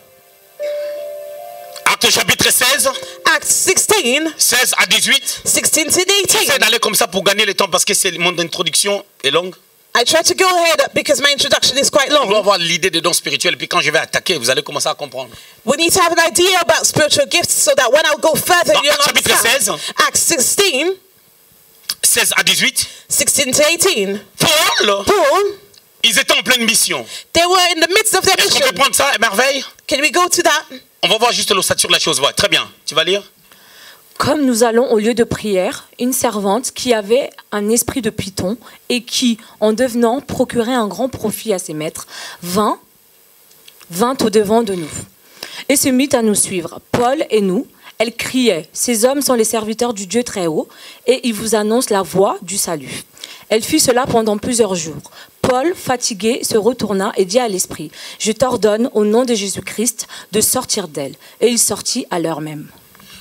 Acte chapitre 16, Acts 16, 16 à 18. 16 to J'essaie 18. d'aller comme ça pour gagner le temps parce que mon introduction est longue. I try to go ahead because my introduction is quite On doit long. avoir l'idée des dons spirituels, puis quand je vais attaquer, vous allez commencer à comprendre. We need to have an idea about spiritual gifts so that when I go further, Dans you'll Actes chapitre understand. 16. Acts 16, 16 à 18, 16 to 18. Paul, Paul, ils étaient en pleine mission. they were in the midst of their Est-ce qu'on mission. peut prendre ça, merveille? Can we go to that? On va voir juste l'ossature de la chose. Ouais, très bien. Tu vas lire? Comme nous allons au lieu de prière, une servante qui avait un esprit de python et qui, en devenant, procurait un grand profit à ses maîtres, vint au-devant de nous et se mit à nous suivre. Paul et nous, elle criait, « Ces hommes sont les serviteurs du Dieu très haut et ils vous annoncent la voie du salut. » Elle fit cela pendant plusieurs jours. Paul, fatigué, se retourna et dit à l'esprit, « Je t'ordonne, au nom de Jésus-Christ, de sortir d'elle. » Et il sortit à l'heure même.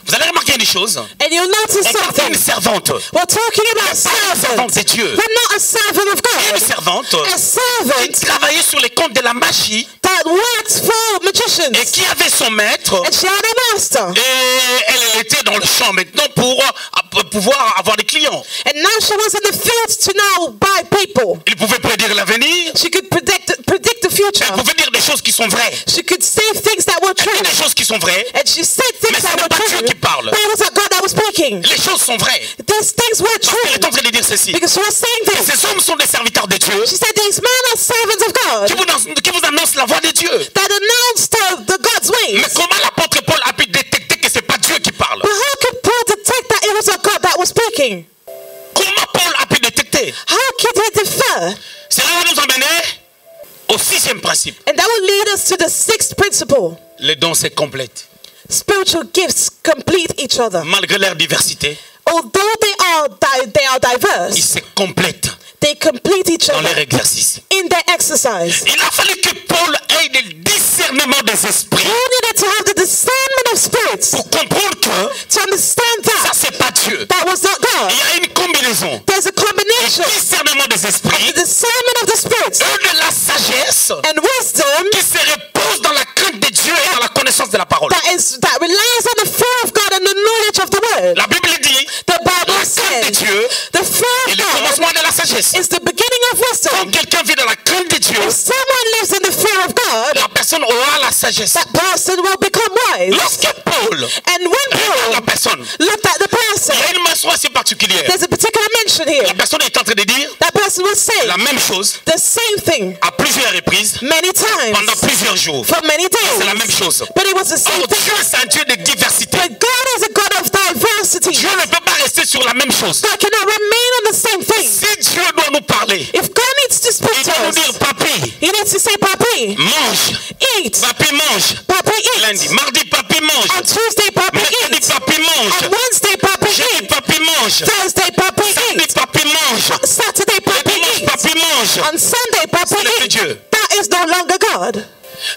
Vous allez remarquer une chose. And you'll notice On parle something. d'une servante. We're talking about Pas une servante servants. de Dieu. But not a servant of Une God. servante A qui servant travaillait sur les comptes de la magie that works for et magicians. qui avait son maître. And she had a master. Et elle était dans le champ maintenant pour pouvoir avoir des clients. And now she was in the fields to now buy people. Il pouvait prédire l'avenir. She could predict the Elle future. pouvait dire des choses qui sont vraies. She could say things that were Elle dit true. des choses qui sont vraies. And she said Mais things ce that n'est were pas Dieu true. qui parle. But it was not God that was speaking. Les choses sont vraies. These things were Parce qu'elle est true. en train de dire ceci. Because she was saying this. Ces hommes sont des serviteurs de Dieu She said these men are servants of God qui vous annoncent la voix de Dieu. that announced the God's Mais ways. comment l'apôtre Paul a pu détecter que ce n'est pas Dieu qui parle? But how could Paul detect that it was a God that was speaking? Comment Paul a pu détecter? How could he defer? Cela va nous emmener au sixième principe. And that will lead us to the sixth principle. Les dons se complètent. Spiritual gifts complete each other. Malgré leur diversité, Although they are ils diverse, se complètent they complete each dans leur other exercice. in their exercise. Il a fallu que Paul ait le discernement des esprits Paul needed to have the discernment of spirits pour comprendre que to understand ça, that c'est pas Dieu. that was not God. Il y a une combinaison. There's a combination Discernement des esprits the discernment of the spirits et de la sagesse and wisdom qui se repose dans la crainte de Dieu et dans la connaissance de la parole. that relies on the fear of God and the knowledge of the word. La Bible dit The Bible la crainte de says Dieu the fear est of le God commencement de la sagesse. is the beginning of Quand wisdom. quelqu'un vit dans la crainte de Dieu, If someone lives in the fear of God, la personne aura la sagesse. that person will become wise. Lorsque Paul And when regarde la Paul personne, looked at the person, il y a une mention assez particulière. there's a particular mention here. La personne est en train de dire That person will say la même chose the same thing à plusieurs reprises many times pendant plusieurs jours. for many C'est la même days. chose. But it was the same Or thing. Dieu, c'est un Dieu de diversité. But God is a God of diversity. Dieu ne peut pas rester sur la même chose. God cannot remain on the same thing. Si Dieu doit nous parler, If God needs to speak il to doit nous us, dire, papi, He needs to say, Papi, mange. eat. Papi, mange. Papi, Lundi, eat. mardi, papi, mange. On Tuesday, Papi, Mercredi, eat. papi, mange. On Wednesday, Papi, Jeudi, eat. papi, mange. Thursday, Papi, Samedi, eat. papi, mange. Saturday, Papi, Dimanche, eat. papi, mange. On Sunday, Papi, Ce n'est plus eat. Dieu. That is no longer God.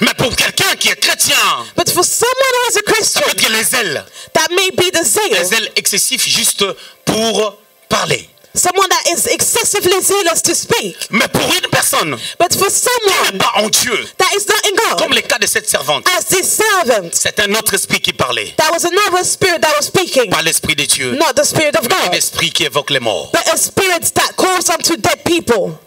Mais pour quelqu'un qui est chrétien, But for someone who is a ça Christian, peut être les ailes. that may be the zeal. Les ailes excessives juste pour parler. Someone that is excessively zealous to speak. Mais pour une personne But for qui someone n'est pas en Dieu, that is not in comme God, le cas de cette servante, as this servant, c'est un autre esprit qui parlait. that was another spirit that was speaking, Pas l'esprit de Dieu, not the spirit of mais God, l'esprit qui évoque les morts. but a spirit that calls unto dead people.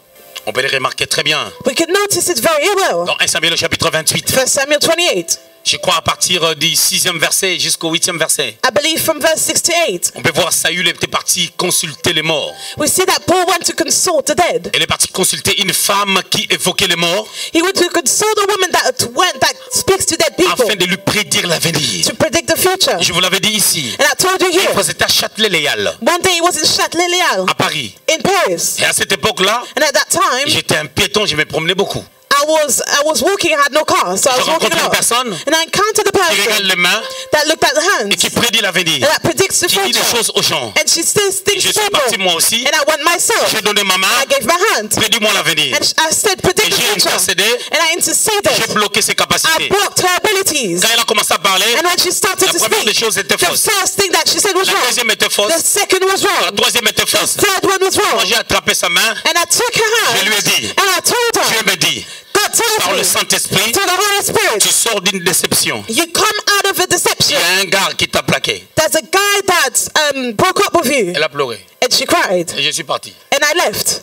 On peut les remarquer très bien. We can notice it very well. Dans 1 Samuel au chapitre 28, 1 Samuel 28, je crois à partir du 6e verset jusqu'au 8e verset, I believe from verse 6 to 8, on peut voir Saül était parti consulter les morts. we see that Paul went to consult the dead. Elle est partie consulter une femme qui évoquait les morts He went to consult a woman that speaks to dead people afin de lui prédire l'avenir. to predict the future. Je vous l'avais dit ici. And I told you here, C'était à Châtelet-Léal, one day he was in Châtelet-Léal à Paris. in Paris. Et à cette époque-là, And at that time, j'étais un piéton, je me promenais beaucoup. I was walking, I had no car, so I Je was walking rencontre une out. personne And I encountered a qui regarde person les mains that looked at the et hands qui prédit l'avenir. and that predicts the Qui dit des future. choses aux gens. And she says Et things je to suis parti people. moi aussi. And I went myself. J'ai donné ma main. I gave my hand. Prédis-moi l'avenir. And I said, predict Et the j'ai future. intercédé. And I J'ai interceded. bloqué ses I capacités. blocked her abilities. Quand elle a commencé à parler, And when she started la to première des speak, choses était the fausse. first thing that she said was La wrong. deuxième était fausse. The second was La wrong. troisième était The fausse. third one was Moi, wrong. j'ai attrapé sa main. And I took her Je lui ai hand. dit, And I told Dieu her, me dit, God par told le me, Saint-Esprit, to the Holy tu Spirit, sors d'une déception. you come out of a Il deception. y a un gars qui t'a plaqué. There's a guy that broke up with you. Elle a pleuré. And she cried. Et je suis parti. And I left.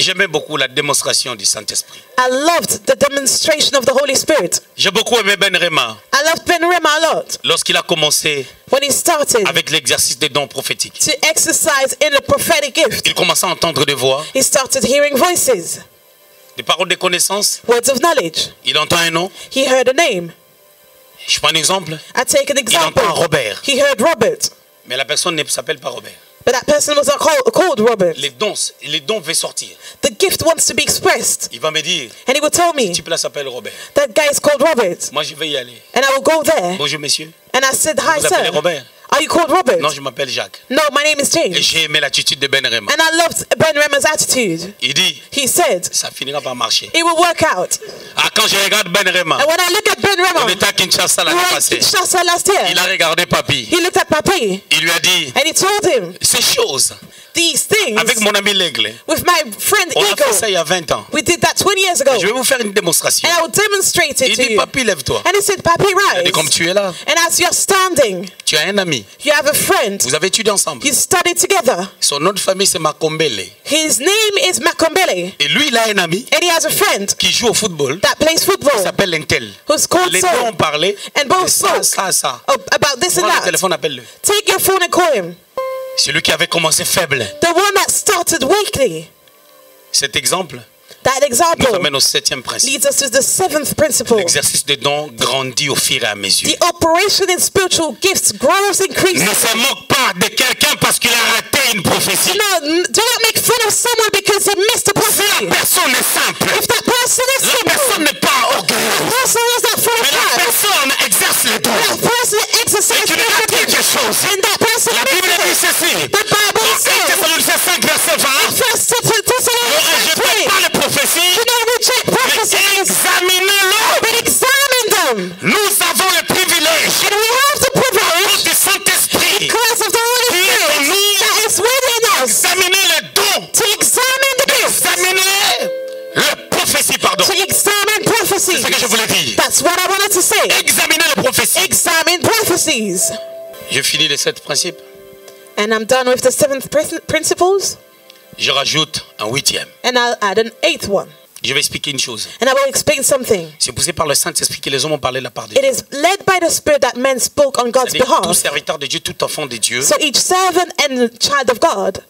J'aimais beaucoup la démonstration du Saint-Esprit. I loved the demonstration of the Holy Spirit. J'ai beaucoup aimé Ben Rema I loved Ben Rema a lot. lorsqu'il a commencé When he started avec l'exercice des dons prophétiques. to exercise in the prophetic gift, Il commença à entendre des voix, he started hearing voices, des paroles de connaissance. words of knowledge. Il entend un nom. He heard a name. Je prends un exemple. I take an example. entend Robert. He heard Robert, Mais la personne ne s'appelle pas Robert. but that person was not called Robert. Les dons veulent sortir. The gift wants to be expressed. Il va me dire, And he will tell me, ce type-là s'appelle Robert. that guy is called Robert. Moi, je vais y aller. And I will go there. Bonjour, monsieur. And I said, hi, Vous appelez sir. Robert? Are you called Robert? Non, je m'appelle Jacques. No, my name is Et James. j'ai aimé l'attitude de Ben Rema. And I loved Ben Rema's attitude. Il dit, He said, ça finira par marcher. it will work out. Ah, quand je regarde Ben Rema, And when I look at Ben on Rema, était à Kinshasa we l'année were in passée. Kinshasa last Il year. a regardé Papi. He looked at Papi Il lui a dit, and he told him ces choses, these things avec mon ami L'Aigle, with my friend on a fait ça Eagle. il y a 20 ans. We did that 20 years ago. Je vais vous faire une démonstration. And I will demonstrate it Il to dit, you. Papi, lève-toi. And he said, Papi, Et comme rise. tu es là, And as you're standing, tu as un ami. you have a friend. Vous avez étudié ensemble. You studied together. Son nom de famille, c'est Makombele. His name is Makombele. Et lui, il a un ami And he has a friend qui joue au football. that plays Il football. s'appelle Intel. Who's called Les deux Saul. ont parlé. And both de ça, spoke ça. about this and Prends le that. téléphone, appelle-le. Take your phone and call him. Celui qui avait commencé faible. The one that started weakly. Cet exemple That nous example amène au 7e principe. leads us to the 7th principle. L'exercice des dons grandit au fur et à mesure. The operation in spiritual gifts grows, increases. Ne se moque pas de quelqu'un parce qu'il a raté une prophétie. No, do not make fun of someone because he missed a Si prophecy. la personne est simple, If that person is la simple, personne n'est pas orgueilleuse, person is not full of mais la pride. personne exerce les dons. That person Et exercises tu regardes quelque gifts. chose. And that person La Bible dit misses it. ceci. The Bible Dans 1 says, Thessaloniciens 5, verset 20, First ne Thessalonians rejetez 3, pas les prophéties, do not reject mais prophecies, examinez-le. but examine them. Nous avons le privilège And we have the privilege, du Saint-Esprit because of the Holy qui est en Spirit nous, that is within us, d'examiner les dons, to examine the gifts, d'examiner les prophéties, pardon. to examine prophecies. C'est ce que je voulais dire. That's what I wanted to say. Examiner les prophéties. Examine prophecies. Je finis les 7 principes. And I'm done with the 7th principles, Je rajoute un 8e. and I'll add an 8th one. Je vais expliquer une chose. And I will explain something. C'est poussé par le Saint-Esprit que les hommes ont parlé de la part de It Dieu. is led by the Spirit that men spoke on God's C'est-à-dire tout behalf. serviteur de Dieu, tout enfant de Dieu So each servant and child of God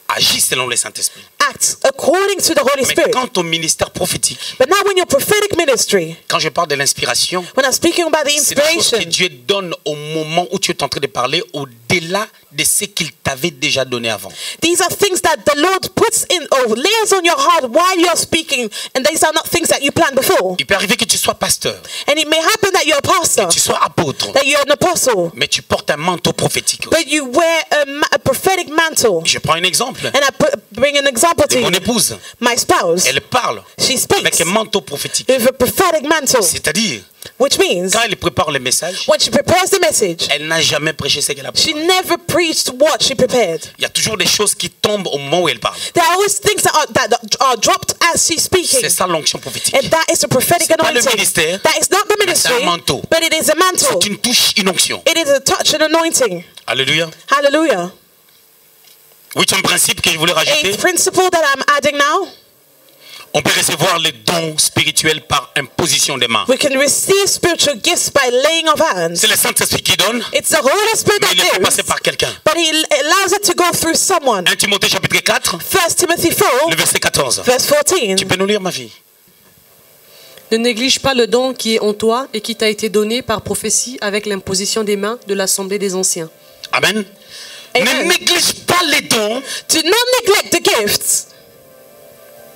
agit selon le Saint-Esprit. acts according to the Holy Mais Spirit. quant au ministère prophétique, But now when your prophetic ministry, quand je parle de l'inspiration, when I'm speaking about the c'est des choses que inspiration, Dieu donne au moment où tu es en train de parler, au-delà de ce qu'il t'avait déjà donné avant. these are things that the Lord puts in or layers on your heart while you're speaking, and these are not things that you planned before. Il peut arriver que tu sois pasteur, And it may happen that you're a pastor, que tu sois apôtre, that you're an apostle, mais tu portes un manteau prophétique aussi. but you wear a prophetic mantle. Je prends un exemple. And I bring an example to Mon you. épouse, My spouse, elle parle she avec speaks un manteau prophétique. with a prophetic mantle, C'est-à-dire, which means quand elle prépare le message, when she prepares the message, elle n'a jamais prêché ce qu'elle a she préparé. never preached what she prepared. Il y a toujours des choses qui tombent au moment où elle parle. There are always things that are dropped as she's speaking. C'est ça l'onction prophétique. And that is the prophetic C'est pas le anointing. ministère, That is not the mais c'est ministry, un manteau. but it is a mantle. C'est une touche, une onction. It is a touch and anointing. Alléluia. Hallelujah. 8e principe que je voulais rajouter, 8th principle that I'm adding now, on peut recevoir les dons spirituels par imposition des mains. we can receive spiritual gifts by laying of hands. C'est le Saint-Esprit qui donne, It's the Holy Spirit mais that il le fait passer gives, par quelqu'un. but He allows it to go through someone. 1 Timothée chapitre 4, 1 Timothy 4, le verset 14. verse 14. Tu peux nous lire, ma fille? Ne néglige pas le don qui est en toi et qui t'a été donné par prophétie avec l'imposition des mains de l'Assemblée des anciens. Amen. Amen. Ne néglige pas les dons Do not neglect the gifts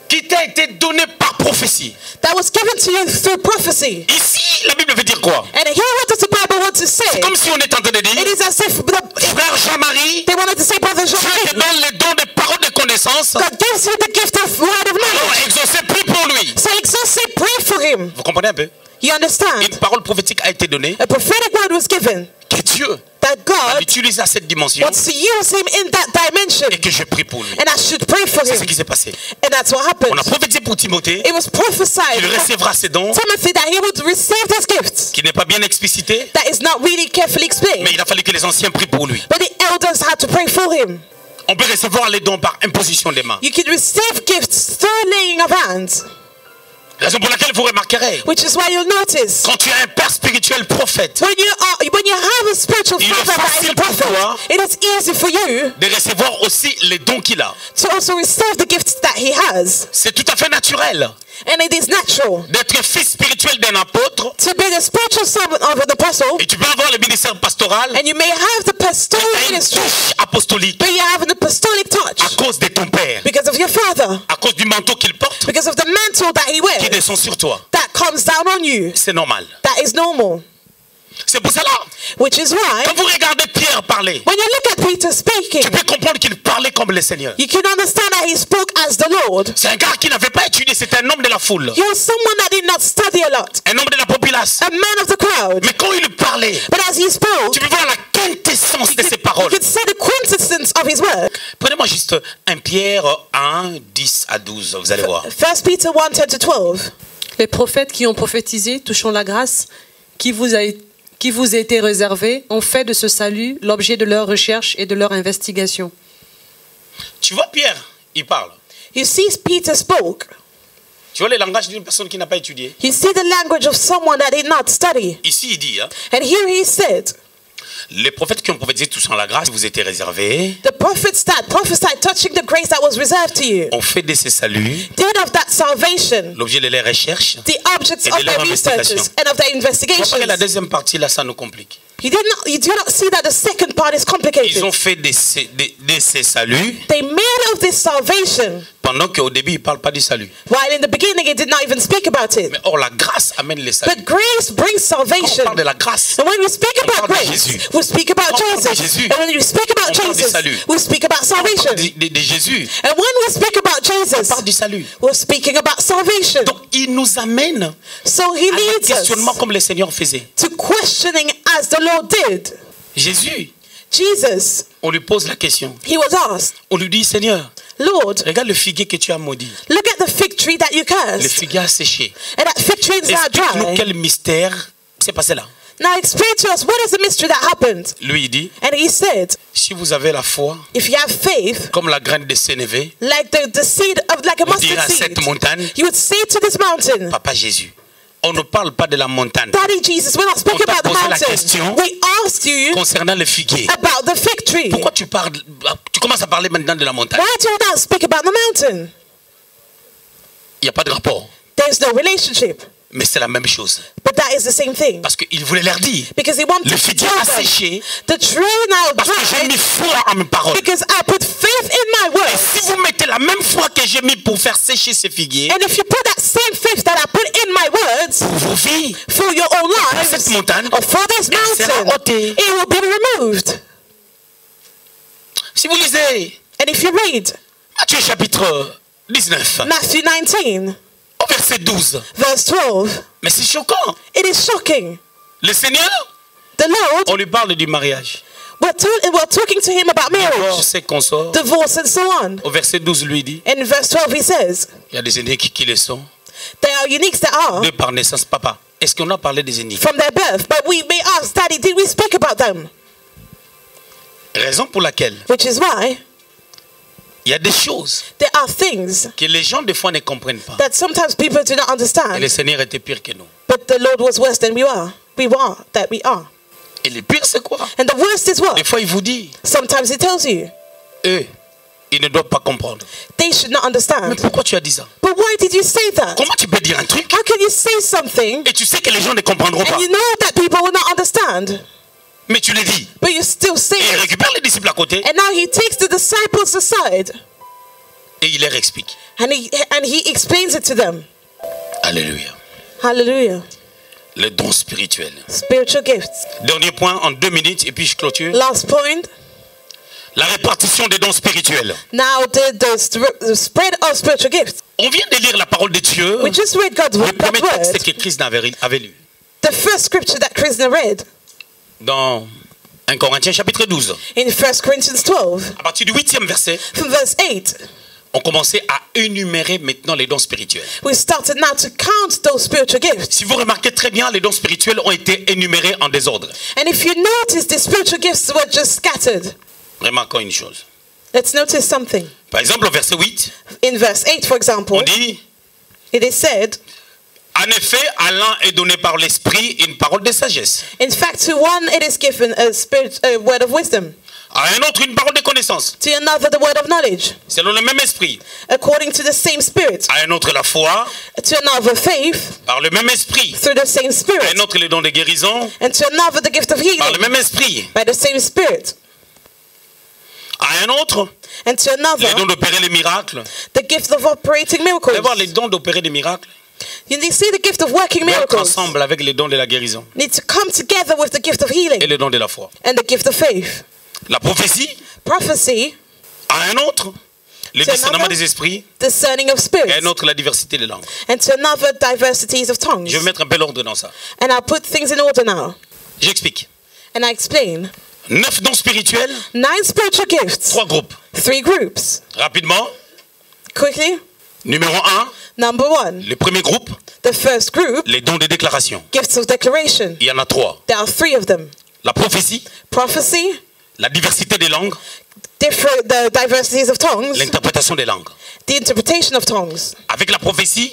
qui t'a été donné par prophétie. that was given to you through prophecy. Ici, la Bible veut dire quoi? And here what does the Bible want to say? Comme si on est en train de It dire, is as if frère Jean-Marie, they wanted to say, Brother Dieu te Jean-Marie, donne les dons de paroles de connaissance. God gives you the gift of word of Alors, knowledge. exaucez, prie pour lui. So exaucely pray for him. Vous comprenez un peu? You understand? Une parole prophétique a été donnée, A prophetic word was given que Dieu that God l'utilise à cette dimension wants to use him in that dimension. et que je prie pour lui. And I should pray for C'est ce him. qui s'est passé. And that's what happened. On a prophétisé pour Timothée It was prophesied qu'il recevra ces dons, Timothy that he would receive these gifts. qui n'est pas bien explicité, That is not really carefully explained. mais il a fallu que les anciens prient pour lui. But the elders had to pray for him. On peut recevoir les dons par imposition des mains. You can receive gifts through laying of hands. Raison pour laquelle vous remarquerez, Which is why you'll notice quand tu as un père spirituel prophète, when you have a spiritual il est father that is facile a pour prophet, toi it is easy for you de recevoir aussi les dons qu'il a. to also receive the gifts that he has. C'est tout à fait naturel And it is natural d'être fils spirituel d'un apôtre, to be the spiritual servant of an apostle, et tu peux avoir le ministère pastoral, and you may have the pastoral tu as une ministry, touche apostolique but you have an apostolic touch à cause de ton père, because of your father, à cause du manteau qu'il porte, because of the mantle that he qui wears descend sur toi. that comes down on you. C'est normal. That is normal. C'est pour cela, Which is why quand vous regardez Pierre parler, when you look at Peter speaking, tu peux comprendre qu'il parlait comme le Seigneur. you can understand that he spoke as the Lord. C'est un gars qui n'avait pas étudié, c'était un homme de la foule, He was someone that did not study a lot, un homme de la population. a man of the crowd. Mais quand il parlait, But as he spoke, tu peux voir la quintessence de ses you paroles. could see the quintessence of his work. Prenez-moi juste 1 Pierre 1, 10 à 12, vous allez voir. 1 Peter 1, 10 to 12. Les prophètes qui ont prophétisé touchant la grâce qui vous a été réservée ont fait de ce salut l'objet de leur recherche et de leur investigation. Tu vois Pierre, il parle. You see, Peter spoke. Tu vois le langage d'une personne qui n'a pas étudié. You see the language of someone that did not study. Ici, il dit, hein, And here he said, les prophètes qui ont prophétisé touchant la grâce vous étaient réservés, the prophets that prophesied touching the grace that was reserved to you, ont fait de ces saluts did of that salvation l'objet de leurs recherches. the objects Et de of leur their researches investigation. and of their Tu vois investigations. que la deuxième partie, là, ça nous complique. You do not see that the second part is complicated. Ils ont fait de ces saluts They made of this salvation, pendant qu'au début, ils ne parlent pas du salut. while in the beginning it did not even speak about it. Mais or, la grâce amène les saluts. But grace brings Quand on salvation. parle de la grâce, And when we speak on about parle de grace, Jésus. we speak about Quand on parle de Jesus. Jésus, And when we speak about on parle du Jesus, salut. we speak about on parle salvation. de Jésus, And when we speak about on Jesus, parle du salut. we're speaking about salvation. Donc, il nous amène So he à un leads questionnement us comme le Seigneur faisait. to questioning as the Lord did. Jésus, Jesus, on lui pose la question. he was asked, On lui dit, Seigneur, Lord, regarde le figuier que tu as maudit. look at the fig tree that you Le cursed. figuier a séché. And that fig tree is now Explique-nous dry. quel mystère s'est passé là. Now explain to us, what is the mystery that happened? Lui, il dit, And he said, si vous avez la foi, if you have faith, comme la graine de sénévé, like the seed of like a vous mustard direz à seed, cette montagne, you would say to this mountain, Papa Jésus, on ne parle pas de la montagne Daddy Jesus, we're not speaking On t'a about the posé la mountain. question We asked you concernant le figuier. about the fig tree. Pourquoi tu commences à parler maintenant de la montagne? Why do you not speak about the mountain? Il n'y a pas de rapport. There's no relationship. Mais c'est la même chose. But that is the same thing. Parce qu'il voulait leur dire, Because he wanted le to figuier tell a them, séché the tree now parce que j'ai mis dried foi en mes paroles. because I put faith in my Et words. si vous mettez la même foi que j'ai mis pour faire sécher ces figuiers, And if you put that same faith that I put in my words pour vos vies, for your own lives, cette montagne, or for this elle sera mountain, ôtée. it will be removed. Si vous lisez And if you read Matthieu chapitre 19, Matthew 19, au verset 12, verse 12, mais c'est choquant. it is shocking. Le Seigneur, The Lord, on lui parle du mariage. we're talking to him about marriage, Divorce et consort. divorce, and so on. Au verset 12, lui dit, In verse 12, he says, il y a des uniques qui le sont. there are uniques that are Deux par naissance, papa. Est-ce qu'on a parlé des uniques? from their birth, but we may ask, Daddy, did we speak about them? Raison pour laquelle Which is why il y a des choses there are things que les gens des fois ne comprennent pas. that sometimes people do not Et le understand, Seigneur était pire que nous. but the Lord was worse than we are. We are. Et le pire, c'est quoi? And the worst is what? Des fois, il vous dit, Sometimes he tells you eux, ils ne doivent pas comprendre. they should not Mais understand. pourquoi tu as dit ça? But why did you say that? Comment tu peux dire un truc How can you say something et tu sais que les gens ne comprendront pas? and you know that people will not understand, Mais tu le dis. but you still say Et il it? récupère les disciples à côté And now he takes the disciples aside et il leur explique. and he explains it to them. Alléluia. Hallelujah. Le don spirituel. Spiritual gifts. Dernier point en 2 minutes et puis je clôture. Last point. La répartition des dons spirituels. Now the spread of spiritual gifts. On vient de lire la parole de Dieu. We just read God's Le premier texte word. que Christ avait lu. The first scripture that Krishna read Dans 1 Corinthiens chapitre 12. in 1 Corinthians 12 À partir du 8e verset, from verse 8. on commençait à énumérer maintenant les dons spirituels. We started now to count those spiritual gifts. Si vous remarquez très bien, les dons spirituels ont été énumérés en désordre. And if you notice, the spiritual gifts were just scattered. Remarquons une chose. Let's notice something. Par exemple, au verset 8, In verse 8, for example, on dit, it is said, en effet, à l'un est donné par l'Esprit une parole de sagesse. in fact, to one it is given a word of wisdom, À un autre, une parole de connaissance. to another the word of knowledge, Selon le même esprit. according to the same Spirit, À un autre, la foi, to another faith, par le même esprit. through the same À Spirit, un autre, les dons de guérison, and to another the gift of par le healing, même esprit. by the same Spirit, À un autre, and to les dons another d'opérer les miracles. the gift of operating Vous allez voir, les miracles. dons d'opérer des miracles You see, the gift of working doivent être miracles ensemble avec les dons de la guérison need to come together with the gift of et healing les dons de la foi. and the gift of faith. La prophétie, Prophecy, à un autre, le C'est discernement another. des esprits, discerning of et à spirits, un autre, la diversité des langues. and to another diversities of tongues. Je vais mettre un peu l'ordre dans ça. And I'll put things in order now. J'explique. And I explain. 9 dons spirituels, 9 spiritual gifts, 3 groupes. 3 groups. Rapidement, Quickly, numéro 1, number 1, le premier groupe, the first group, les dons de déclaration. gifts of declaration. Il y en a 3. There are 3 of them. La prophétie, Prophecy, la diversité des langues, the diversities of tongues, l'interprétation des langues. the interpretation of tongues. Avec la prophétie,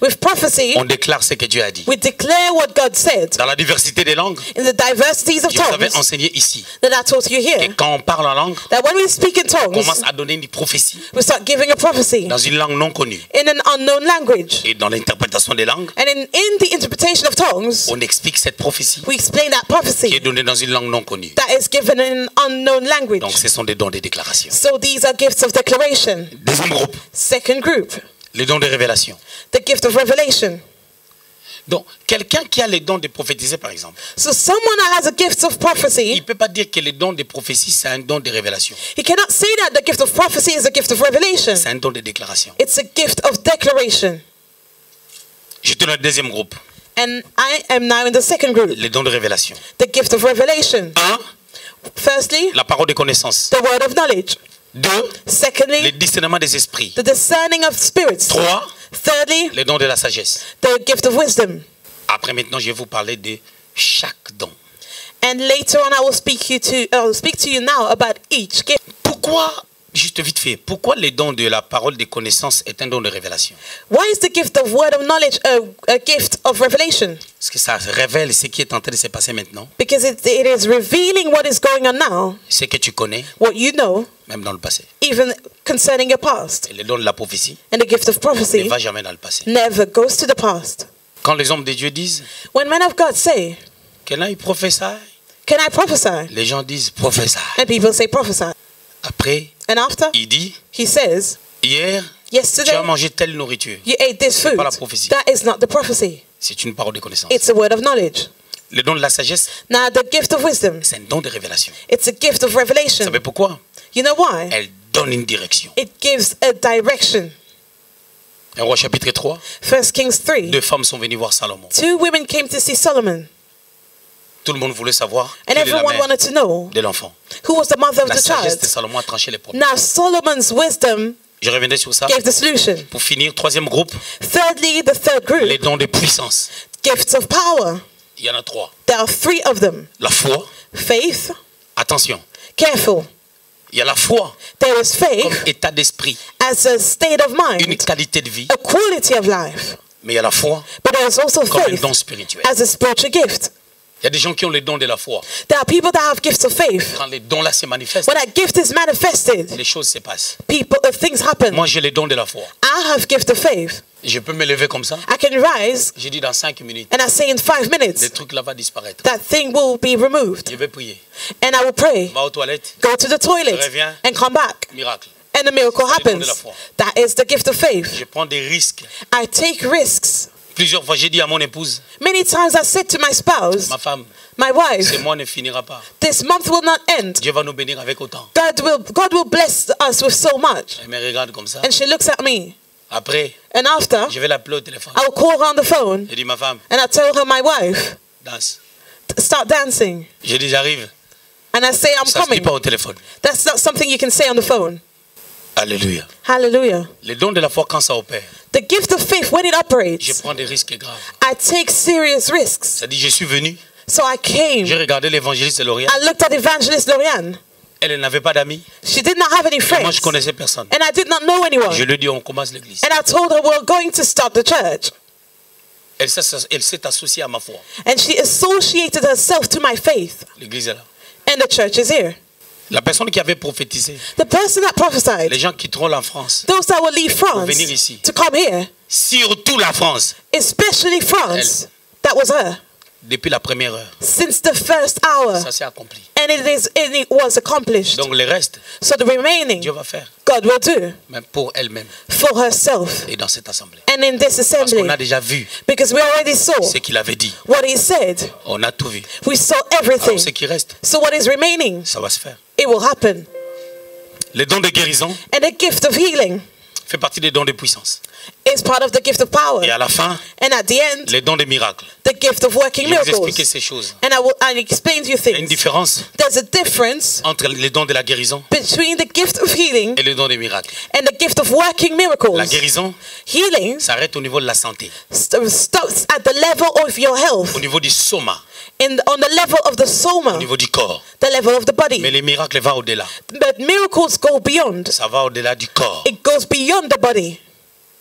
With prophecy, on déclare ce que Dieu a dit. we declare what God said. Dans la diversité des langues, In the diversities of je vous avais tongues enseigné ici that I taught you que here, quand on parle en langue, that when we speak in on commence tongues, à donner une prophétie we start giving a prophecy dans une langue non connue. in an unknown language. Et dans l'interprétation des langues, And in the interpretation of tongues, on explique cette prophétie we explain that qui est prophecy donnée dans une langue non connue. that is given in an unknown language. Donc ce sont des dons de déclaration. So these are gifts of declaration. Deuxième groupe, Second group, les dons de révélation. the gift of revelation. Donc quelqu'un qui a les dons de prophétiser par exemple, So someone that has a gift of il prophecy, ne peut pas dire que les dons de prophétie c'est un don de révélation. he cannot say that the gift of prophecy is a gift of revelation. C'est un don de déclaration. It's a gift of declaration. J'étais dans le deuxième groupe, And I am now in the second group, les dons de révélation. the gift of revelation. 1, Firstly, la parole de connaissance. the word of knowledge. 2, le Secondly, discernement des esprits. the discerning of spirits. 3, Thirdly, les dons de la sagesse. the gift of wisdom. Après maintenant, je vais vous parler de chaque don. And later on, I will speak to you now about each gift. Pourquoi, juste vite fait, pourquoi les dons de la parole de connaissance est un don de révélation? Why is the gift of word of knowledge a gift of revelation? Parce que ça révèle ce qui est en train de se passer maintenant, Because it is revealing what is going on now, ce que tu connais, what you know, même dans le passé. even concerning your past. Et le don de la prophétie And the gift of ne prophecy va jamais dans le passé. never goes to the past. Quand les hommes de Dieu disent, When men of God say, can I prophesy? can I prophesy? Les gens disent prophesy. And people say prophesy. Après, And after, il dit, he says, hier, tu yesterday as mangé telle nourriture. you ate this C'est food. pas la prophétie. That is not the prophecy. C'est une parole de connaissance. It's a word of knowledge. Le don de la sagesse, Now, the gift of wisdom, c'est un don de révélation. it's a gift of Vous revelation. savez pourquoi? You know why? Elle donne une direction. It gives a direction. 1 Roi chapitre 3, 1 Kings 3. 2 femmes sont venues voir Salomon. 2 women came to see Solomon. Tout le monde voulait savoir And qui est la everyone mère wanted to know de l'enfant. who was the mother of La the sagesse de child. Salomon a tranché les problèmes. Now, Solomon's wisdom Je reviendrai sur ça. gave the solution. Pour finir, troisième groupe, Thirdly, the third les group, dons de puissance. gifts of power. Il y en a 3. There are 3 of them. La foi, Faith, attention, careful. il y a la foi There is comme faith état d'esprit, as a state of une mind, qualité de vie, a quality of life. mais il y a la foi But there is also comme un faith don spirituel. as a spiritual gift. Il y a des gens qui ont les dons de la foi. There are people that have gifts of faith. Quand les dons-là se manifestent, When that gift is manifested, les choses se passent. things happen. Moi, j'ai les dons de la foi. I have gift of faith. Je peux me lever comme ça. I can rise J'ai dit dans 5 minutes, and I say in 5 le minutes, truc là va disparaître. that thing will be removed. Je vais prier. And I will pray, Va aux toilettes, go to the toilet reviens. and come back. miracle. And a miracle C'est le don de happens. la foi. That is the gift of faith. Je prends des risques. I take risks. Plusieurs fois, j'ai dit à mon épouse, Many times I said to my spouse, ma femme, my ce wife, mois ne finira pas. this month will not end. Dieu va nous bénir avec autant. God will bless us with so much. Elle me regarde comme ça. And she looks at me. Après, And after, je vais l'appeler au téléphone. I will call her on the phone Je dis, ma femme, and I tell her, my wife, danse. start dancing. Je dis, j'arrive. And I say, I'm Ça ne se dit coming. pas au téléphone. That's not something you can say on the phone. Alléluia. Hallelujah. Les dons de la foi, quand ça opère, The gift of faith, when it je operates, prends des risques graves. I take serious risks. Ça dit, je suis venu, So I came. j'ai regardé l'évangéliste de Lorient, I looked at Evangelist Lorian. Elle n'avait pas d'amis. She did not have any Et moi, friends. je connaissais personne. And I did not know anyone. Je lui ai dit, on commence l'église. And I told her we're going to start the church. Elle s'est associée à ma foi. And she associated herself to my faith. L'église est là. And the church is here. La personne qui avait prophétisé, The person that prophesied, les gens quitteront la France, those that will leave France venir ici. to come here, surtout la France, especially France, that was her. depuis la première heure. Since the first hour. Ça s'est accompli. And it was accomplished. Donc le reste, So the remaining, Dieu va faire, God will do même pour elle-même for herself. et dans cette assemblée. And in this Parce assembly, qu'on a déjà vu because we already saw ce qu'il avait dit. what he said, On a tout vu. we saw Alors everything. ce qui reste, So what is remaining, ça va se faire. it will happen. Les dons de guérison And the gift of healing fait partie des dons de puissance. is part of the gift of power. Et à la fin, And at the end, les dons de miracles. the gift of working Je vais vous expliquer miracles. ces choses. And I explain to you Il y a une things. différence There's a difference entre les dons de la guérison between the gift of healing et les dons des miracles. and the gift of working La miracles. guérison Healing s'arrête au niveau de la santé, stops at the level of your health, au niveau du soma, on the level of the au soma, niveau du corps. the level of the Mais body. les miracles vont au-delà. But miracles go beyond. Ça va au-delà du corps. It goes beyond the body.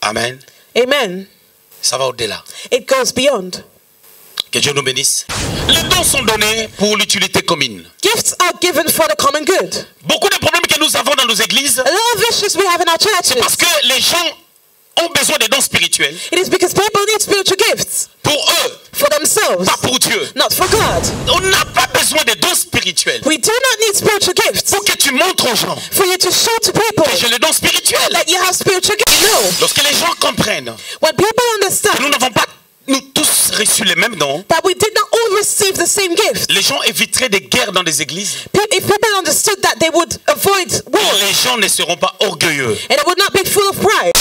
Amen. Amen. Ça va au-delà. It goes beyond. Que Dieu nous bénisse. Les dons sont donnés pour l'utilité commune. Gifts are given for the common good. Beaucoup de problèmes que nous avons dans nos églises, A lot of issues we have in our parce churches. que les gens ont besoin des dons spirituels It is because people need spiritual gifts pour eux, for themselves, pas pour Dieu. not for God. On n'a pas besoin des dons spirituels We do not need spiritual gifts pour que tu montres aux gens for you to show to people que j'ai les dons spirituels. that you have spiritual gifts. No. Lorsque les gens comprennent When people que nous understand n'avons pas nous tous reçu les mêmes dons, that we did not all receive the same gift, les gens éviteraient des guerres dans des églises if people understood that, they would avoid et war les gens ne seront pas orgueilleux. and they would not be full of pride.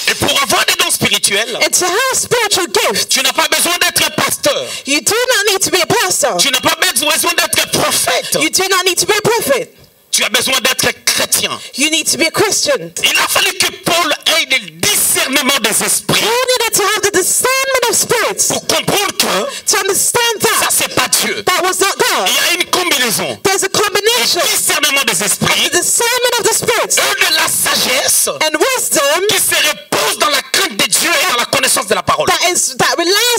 Et pour avoir des dons spirituels, And to have spiritual gifts, tu n'as pas besoin d'être pasteur. you do not need to be a pastor. Tu n'as pas besoin d'être prophète. You do not need to be a prophet. Tu as besoin d'être chrétien. You need to be a Christian. Il a fallu que Paul ait le discernement des esprits You needed to have the discernment of spirits pour comprendre que to understand ça that c'est pas Dieu. that was not God. Il y a une combinaison. There's a combination Le discernement des esprits the discernment of the spirits et de la sagesse and wisdom qui se repose dans la crainte de Dieu et dans la connaissance de la parole. that rely